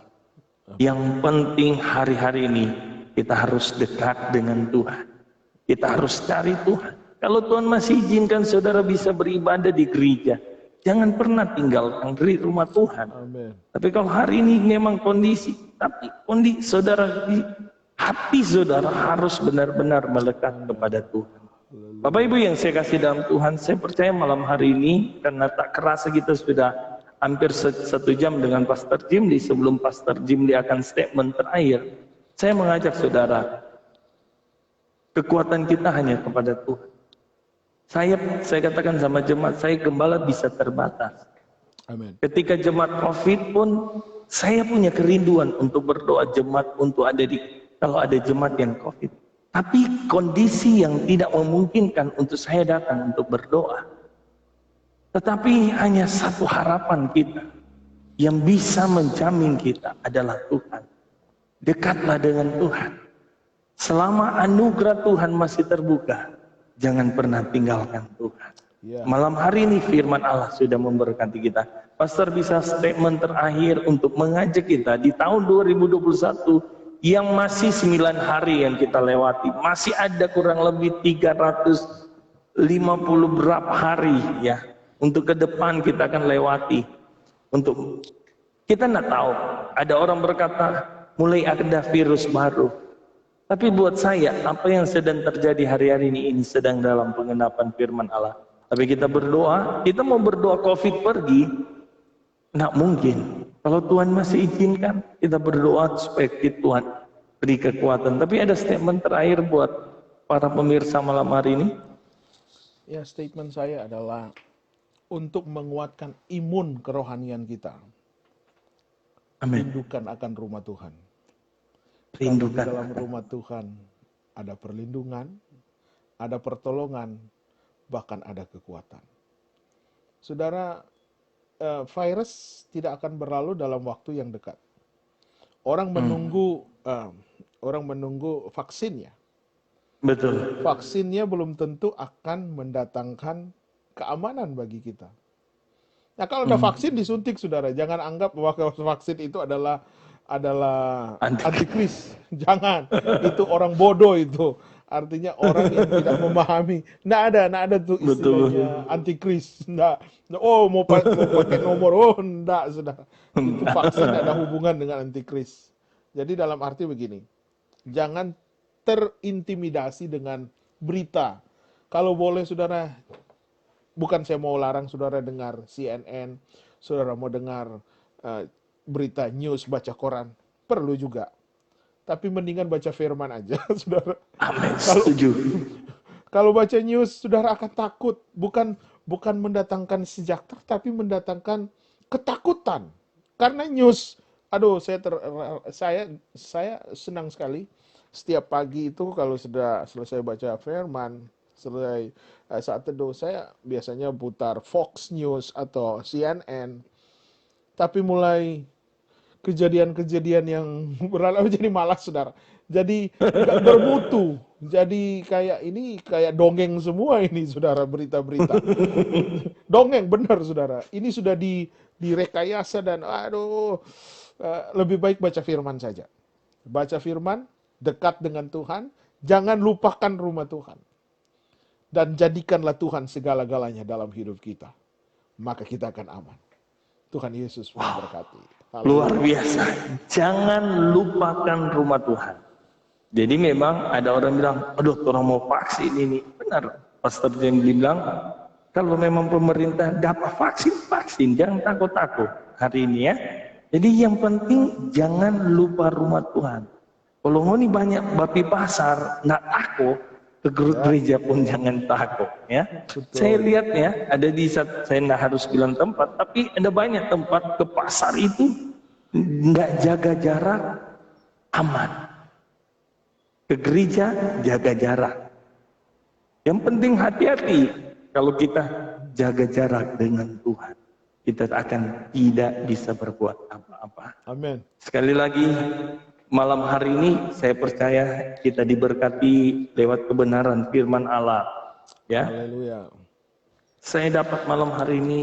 Yang penting hari-hari ini kita harus dekat dengan Tuhan. Kita harus cari Tuhan. Kalau Tuhan masih izinkan saudara bisa beribadah di gereja, jangan pernah tinggalkan dari rumah Tuhan. Amin. Tapi kalau hari ini memang kondisi, tapi kondisi saudara, hati saudara harus benar-benar melekat kepada Tuhan. Bapak Ibu yang saya kasih dalam Tuhan, saya percaya malam hari ini, karena tak kerasa kita sudah hampir 1 jam dengan Pastor Jimli. Sebelum Pastor Jimli akan statement terakhir, saya mengajak saudara, kekuatan kita hanya kepada Tuhan. Saya katakan sama jemaat, saya gembala bisa terbatas. Amin. Ketika jemaat COVID pun, saya punya kerinduan untuk berdoa jemaat untuk kalau ada jemaat yang COVID. Tapi kondisi yang tidak memungkinkan untuk saya datang untuk berdoa. Tetapi hanya satu harapan kita yang bisa menjamin kita adalah Tuhan. Dekatlah dengan Tuhan. Selama anugerah Tuhan masih terbuka, jangan pernah tinggalkan Tuhan. Malam hari ini firman Allah sudah memberkati kita. Pastor bisa statement terakhir untuk mengajak kita di tahun 2021 yang masih 9 hari yang kita lewati. Masih ada kurang lebih 350 berapa hari ya. Untuk ke depan kita akan lewati. Untuk kita tidak tahu. Ada orang berkata mulai ada virus baru. Tapi buat saya apa yang sedang terjadi hari-hari ini sedang dalam pengenapan firman Allah. Tapi kita berdoa, kita mau berdoa COVID pergi, nggak mungkin. Kalau Tuhan masih izinkan, kita berdoa supaya Tuhan beri kekuatan. Tapi ada statement terakhir buat para pemirsa malam hari ini. Ya, statement saya adalah untuk menguatkan imun kerohanian kita. Amin. Rindukan akan rumah Tuhan. Rindukan. Di dalam rumah Tuhan ada perlindungan, ada pertolongan, bahkan ada kekuatan. Saudara, virus tidak akan berlalu dalam waktu yang dekat. Orang menunggu vaksinnya. Betul. Vaksinnya belum tentu akan mendatangkan keamanan bagi kita. Nah, kalau ada vaksin disuntik, saudara, jangan anggap bahwa vaksin itu adalah antikris. Jangan, itu orang bodoh itu. Artinya orang yang tidak memahami. Nggak ada tuh istilahnya antikris. Nggak. Oh, mau pakai nomor. Oh, nggak, saudara. Itu vaksin ada hubungan dengan antikris. Jadi dalam arti begini, jangan terintimidasi dengan berita. Kalau boleh, saudara, bukan saya mau larang saudara dengar CNN, saudara mau dengar berita news, baca koran, perlu juga. Tapi mendingan baca firman aja, saudara. Amin, setuju. Kalau baca news, saudara akan takut. Bukan mendatangkan sejahtera, tapi mendatangkan ketakutan karena news. Aduh, saya senang sekali setiap pagi itu kalau sudah selesai baca firman, selesai saat teduh, saya biasanya putar Fox News atau CNN. Tapi mulai kejadian-kejadian yang berlalu jadi malas, saudara. Jadi nggak bermutu. Jadi kayak dongeng semua ini, saudara, berita-berita. Dongeng benar, saudara. Ini sudah direkayasa dan aduh, lebih baik baca firman saja. Baca firman, dekat dengan Tuhan, jangan lupakan rumah Tuhan. Dan jadikanlah Tuhan segala-galanya dalam hidup kita. Maka kita akan aman. Tuhan Yesus memberkati. Luar biasa. Jangan lupakan rumah Tuhan. Jadi memang ada orang bilang, aduh orang mau vaksin ini. Benar, Pastor James bilang, kalau memang pemerintah dapat vaksin, jangan takut-takut hari ini ya. Jadi yang penting jangan lupa rumah Tuhan. Kalau ngoni banyak bapi pasar, nak takut, ke gereja pun jangan takut ya. Betul. Saya lihat ya, ada di saya nggak harus bilang tempat, tapi ada banyak tempat ke pasar itu nggak jaga jarak, aman. Ke gereja jaga jarak. Yang penting hati-hati. Kalau kita jaga jarak dengan Tuhan, kita akan tidak bisa berbuat apa-apa. Amin. Sekali lagi, malam hari ini saya percaya kita diberkati lewat kebenaran firman Allah. Ya, Haleluya. saya dapat malam hari ini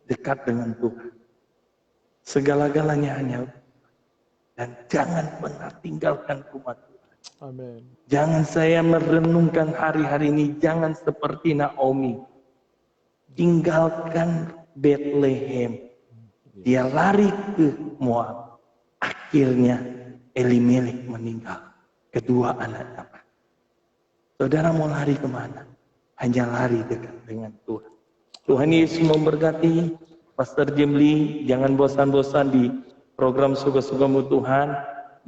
dekat dengan Tuhan. Segala-galanya hanya dan jangan pernah tinggalkan rumah Tuhan. Amin. Jangan saya merenungkan hari-hari ini, jangan seperti Naomi. Tinggalkan Bethlehem. Dia lari ke Moab. Akhirnya Elimelek meninggal. Kedua anaknya. Saudara mau lari kemana? Hanya lari dekat dengan Tuhan. Tuhan Yesus memberkati. Pastor Jimli, jangan bosan-bosan di program Suka-Sukamu Tuhan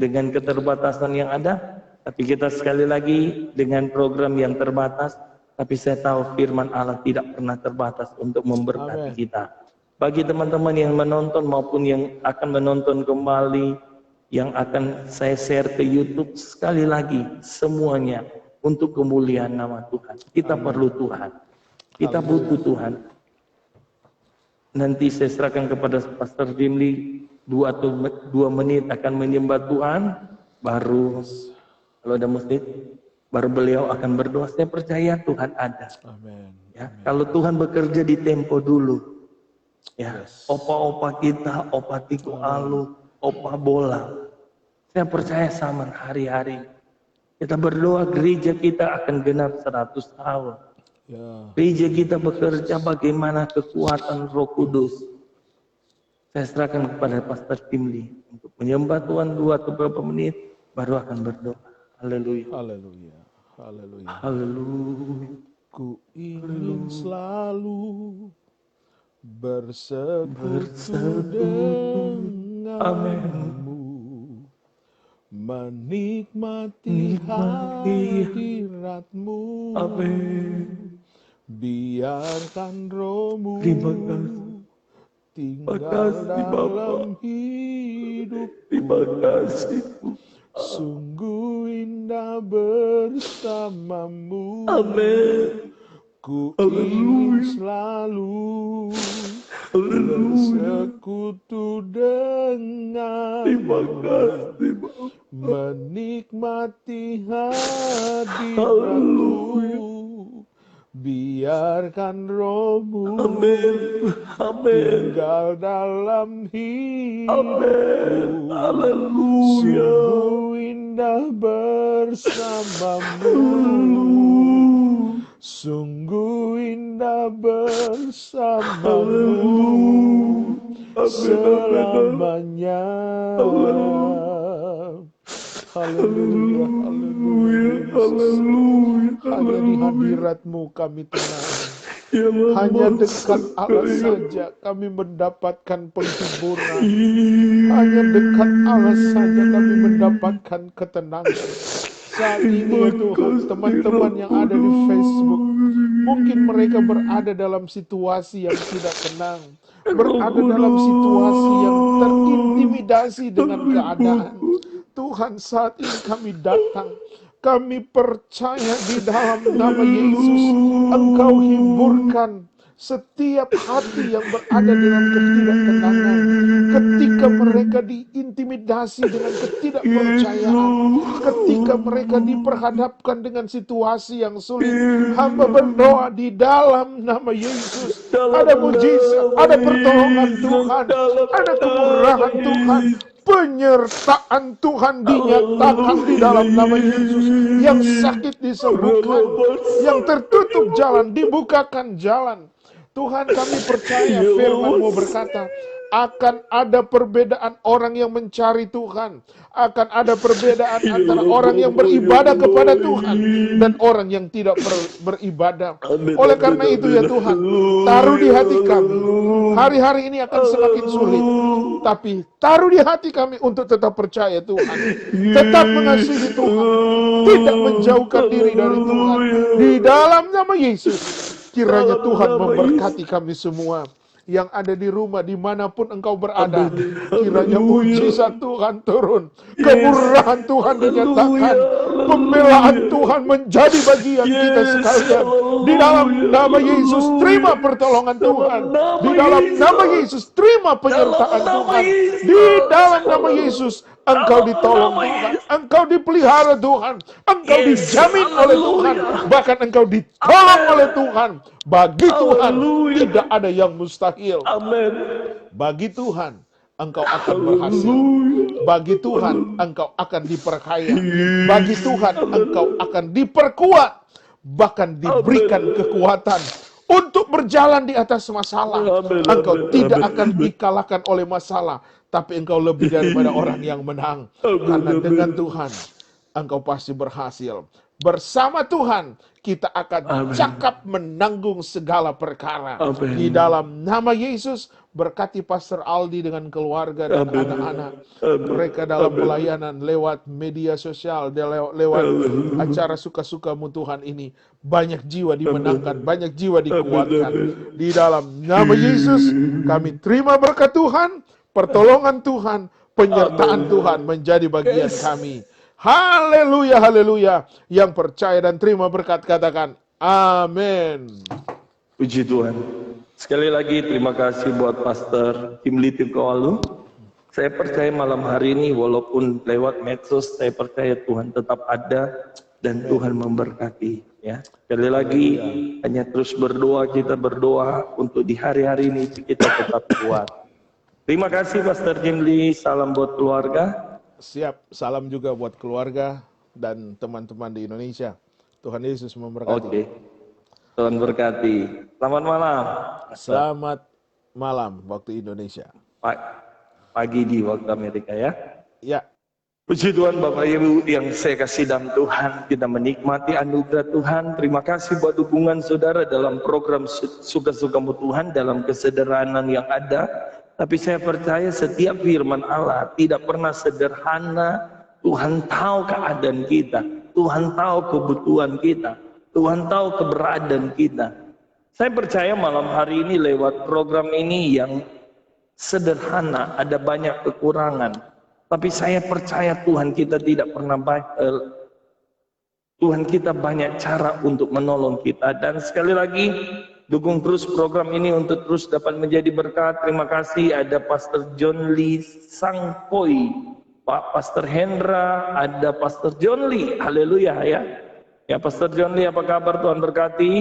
dengan keterbatasan yang ada. Tapi kita sekali lagi dengan program yang terbatas, tapi saya tahu firman Allah tidak pernah terbatas untuk memberkati Amin. kita. Bagi teman-teman yang menonton maupun yang akan menonton kembali, yang akan saya share ke YouTube, sekali lagi semuanya untuk kemuliaan nama Tuhan. Kita perlu Tuhan. Kita butuh Tuhan. Nanti saya serahkan kepada Pastor Jimli 2 menit akan menyembah Tuhan, baru kalau ada masjid, baru beliau akan berdoa. Saya percaya Tuhan ada. Amin. Ya, kalau Tuhan bekerja di tempo dulu, ya, Yes. opa-opa kita, opa Tiku Alu, opa Bola, saya percaya sama hari-hari. Kita berdoa gereja kita akan genap 100 tahun. Ya. Gereja kita bekerja bagaimana kekuatan Roh Kudus. Saya serahkan kepada Pastor Timli untuk menyembah Tuhan 2 atau beberapa menit, baru akan berdoa. Haleluya. Haleluya. Haleluya. Haleluya. Ku ingin selalu bersekutu denganmu, menikmati hadiratmu. Amin. Biarkan rohmu Terima kasih. tinggal Makasih, Bapa. dalam hidupku. Terima kasih. Sungguh indah bersamamu. Amin. Ku Haleluya. ingin selalu Haleluya. bersekutu denganmu, Terima kasih, Bapa. menikmati hadiratmu. Haleluya. Biarkan rohmu Amin. Amin. tinggal dalam hidupku. Amin. Haleluya. Sungguh indah bersamamu. Sungguh indah bersamamu selamanya. Haleluya, haleluya, Haleluya. hanya di hadirat-Mu kami tenang. Ya, Hanya Bapa. dekat Allah saja kami mendapatkan penghiburan. Hanya dekat Allah saja kami mendapatkan ketenangan. Saat ini ya Tuhan, teman-teman yang ada di Facebook, mungkin mereka berada dalam situasi yang tidak tenang, berada dalam situasi yang terintimidasi dengan keadaan. Tuhan, saat ini kami datang, kami percaya di dalam nama Yesus, Engkau hiburkan setiap hati yang berada dalam ketidaktenangan. Ketika mereka diintimidasi dengan ketidakpercayaan, ketika mereka diperhadapkan dengan situasi yang sulit, hamba berdoa di dalam nama Yesus, ada mujizat, ada pertolongan Tuhan, ada kemurahan Tuhan, penyertaan Tuhan dinyatakan di dalam nama Yesus. Yang sakit disembuhkan, yang tertutup jalan dibukakan jalan. Tuhan, kami percaya firman-Mu berkata, akan ada perbedaan orang yang mencari Tuhan, akan ada perbedaan antara orang yang beribadah kepada Tuhan dan orang yang tidak beribadah. Oleh karena itu ya Tuhan, taruh di hati kami, hari-hari ini akan semakin sulit, tapi taruh di hati kami untuk tetap percaya Tuhan, tetap mengasihi Tuhan, tidak menjauhkan diri dari Tuhan. Di dalam nama Yesus, kiranya Tuhan memberkati kami semua yang ada di rumah, dimanapun engkau berada. Kiranya mujizat Tuhan turun, kemurahan Tuhan dinyatakan, pembelaan Tuhan menjadi bagian kita sekalian. Di dalam nama Yesus, terima pertolongan Tuhan. Di dalam nama Yesus, terima penyertaan Tuhan. Di dalam nama Yesus, engkau ditolong Tuhan, engkau dipelihara Tuhan, engkau dijamin oleh Tuhan, bahkan engkau ditolong oleh Tuhan. Bagi Tuhan tidak ada yang mustahil. Bagi Tuhan engkau akan berhasil. Bagi Tuhan engkau akan diperkaya. Bagi Tuhan engkau akan diperkuat, bahkan diberikan kekuatan untuk berjalan di atas masalah. Engkau tidak akan dikalahkan oleh masalah, tapi engkau lebih daripada orang yang menang. Karena dengan Tuhan, engkau pasti berhasil. Bersama Tuhan, kita akan cakap menanggung segala perkara. Di dalam nama Yesus, berkati Pastor Aldi dengan keluarga dan anak-anak. Mereka dalam pelayanan lewat media sosial, lewat acara suka-sukamu Tuhan ini. Banyak jiwa dimenangkan, banyak jiwa dikuatkan. Di dalam nama Yesus, kami terima berkat Tuhan, pertolongan Tuhan, penyertaan Tuhan menjadi bagian kami. Haleluya, haleluya. Yang percaya dan terima berkat katakan amin. Puji Tuhan. Sekali lagi terima kasih buat Pastor Kimli Tikowalu. Saya percaya malam hari ini walaupun lewat medsos, saya percaya Tuhan tetap ada dan Tuhan memberkati. Ya, sekali lagi hanya terus berdoa, kita berdoa untuk di hari-hari ini kita tetap kuat. Terima kasih Pastor Kimli, salam buat keluarga. Siap, salam juga buat keluarga dan teman-teman di Indonesia. Tuhan Yesus memberkati. Oke, Tuhan berkati. Selamat malam. Selamat malam waktu Indonesia. Pagi di waktu Amerika ya. Ya. Puji Tuhan Bapak Ibu yang saya kasih dalam Tuhan, kita menikmati anugerah Tuhan. Terima kasih buat dukungan saudara dalam program Suka-Sukamu Tuhan dalam kesederhanaan yang ada. Tapi saya percaya setiap firman Allah tidak pernah sederhana. Tuhan tahu keadaan kita, Tuhan tahu kebutuhan kita, Tuhan tahu keberadaan kita. Saya percaya malam hari ini lewat program ini yang sederhana, ada banyak kekurangan. Tapi saya percaya Tuhan kita tidak pernah Tuhan kita banyak cara untuk menolong kita. Dan sekali lagi, dukung terus program ini untuk terus dapat menjadi berkat. Terima kasih ada Pastor John Lee Sangpoi, Pak Pastor Hendra, ada Pastor John Lee. Haleluya ya. Ya Pastor John Lee, apa kabar? Tuhan berkati.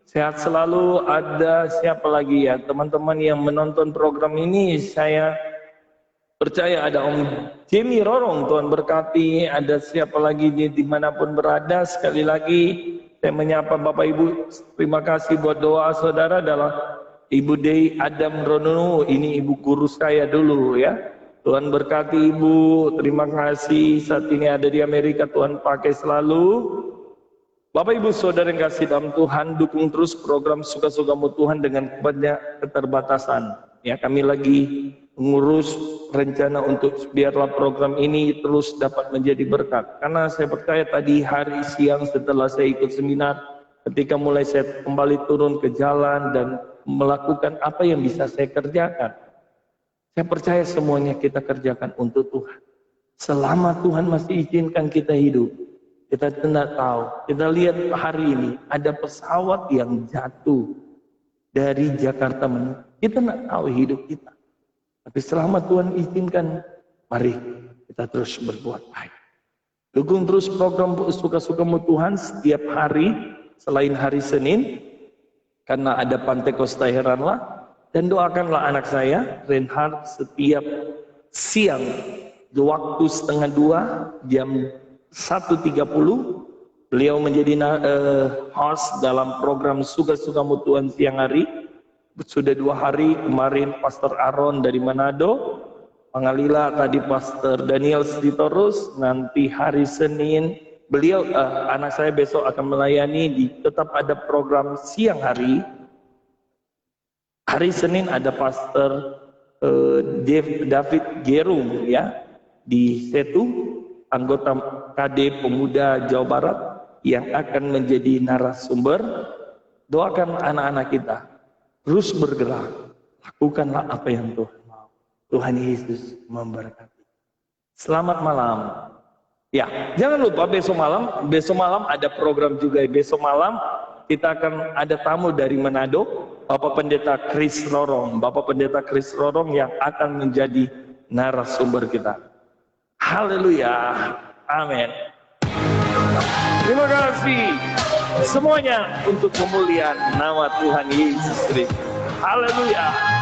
Sehat selalu. Ada siapa lagi ya? Teman-teman yang menonton program ini, saya percaya ada Om Jimmy Rorong. Tuhan berkati. Ada siapa lagi dimanapun berada. Sekali lagi saya menyapa Bapak Ibu, terima kasih buat doa saudara adalah Ibu Dei Adam Ronunu, ini Ibu guru saya dulu ya. Tuhan berkati Ibu, terima kasih saat ini ada di Amerika, Tuhan pakai selalu. Bapak Ibu Saudara yang kasih dalam Tuhan, dukung terus program Suka-Sukamu Tuhan dengan banyak keterbatasan. Ya, kami lagi mengurus rencana untuk biarlah program ini terus dapat menjadi berkat. Karena saya percaya tadi hari siang setelah saya ikut seminar, ketika mulai saya kembali turun ke jalan dan melakukan apa yang bisa saya kerjakan. Saya percaya semuanya kita kerjakan untuk Tuhan. Selama Tuhan masih izinkan kita hidup, kita tidak tahu. Kita lihat hari ini ada pesawat yang jatuh dari Jakarta menuju. Kita tidak tahu hidup kita. Tapi selama Tuhan izinkan, mari kita terus berbuat baik. Dukung terus program Suka-Sukamu Tuhan setiap hari selain hari Senin, karena ada Pantekosta Heranlah. Dan doakanlah anak saya, Reinhard, setiap siang di waktu 1:30 jam 1:30 beliau menjadi host dalam program Suka-Sukamu Tuhan siang hari. Sudah 2 hari kemarin Pastor Aaron dari Manado, Pangalila tadi Pastor Daniel Sitorus. Nanti hari Senin beliau anak saya besok akan melayani tetap ada program siang hari. Hari Senin ada Pastor David Gerung ya di Setu, anggota KD Pemuda Jawa Barat yang akan menjadi narasumber. Doakan anak-anak kita terus bergerak, lakukanlah apa yang Tuhan mau. Tuhan Yesus memberkati. Selamat malam. Ya, jangan lupa besok malam ada program juga. Besok malam kita akan ada tamu dari Manado, Bapak Pendeta Chris Rorong. Bapak Pendeta Chris Rorong yang akan menjadi narasumber kita. Haleluya. Amin. Terima kasih semuanya untuk kemuliaan nama Tuhan Yesus Kristus. Haleluya.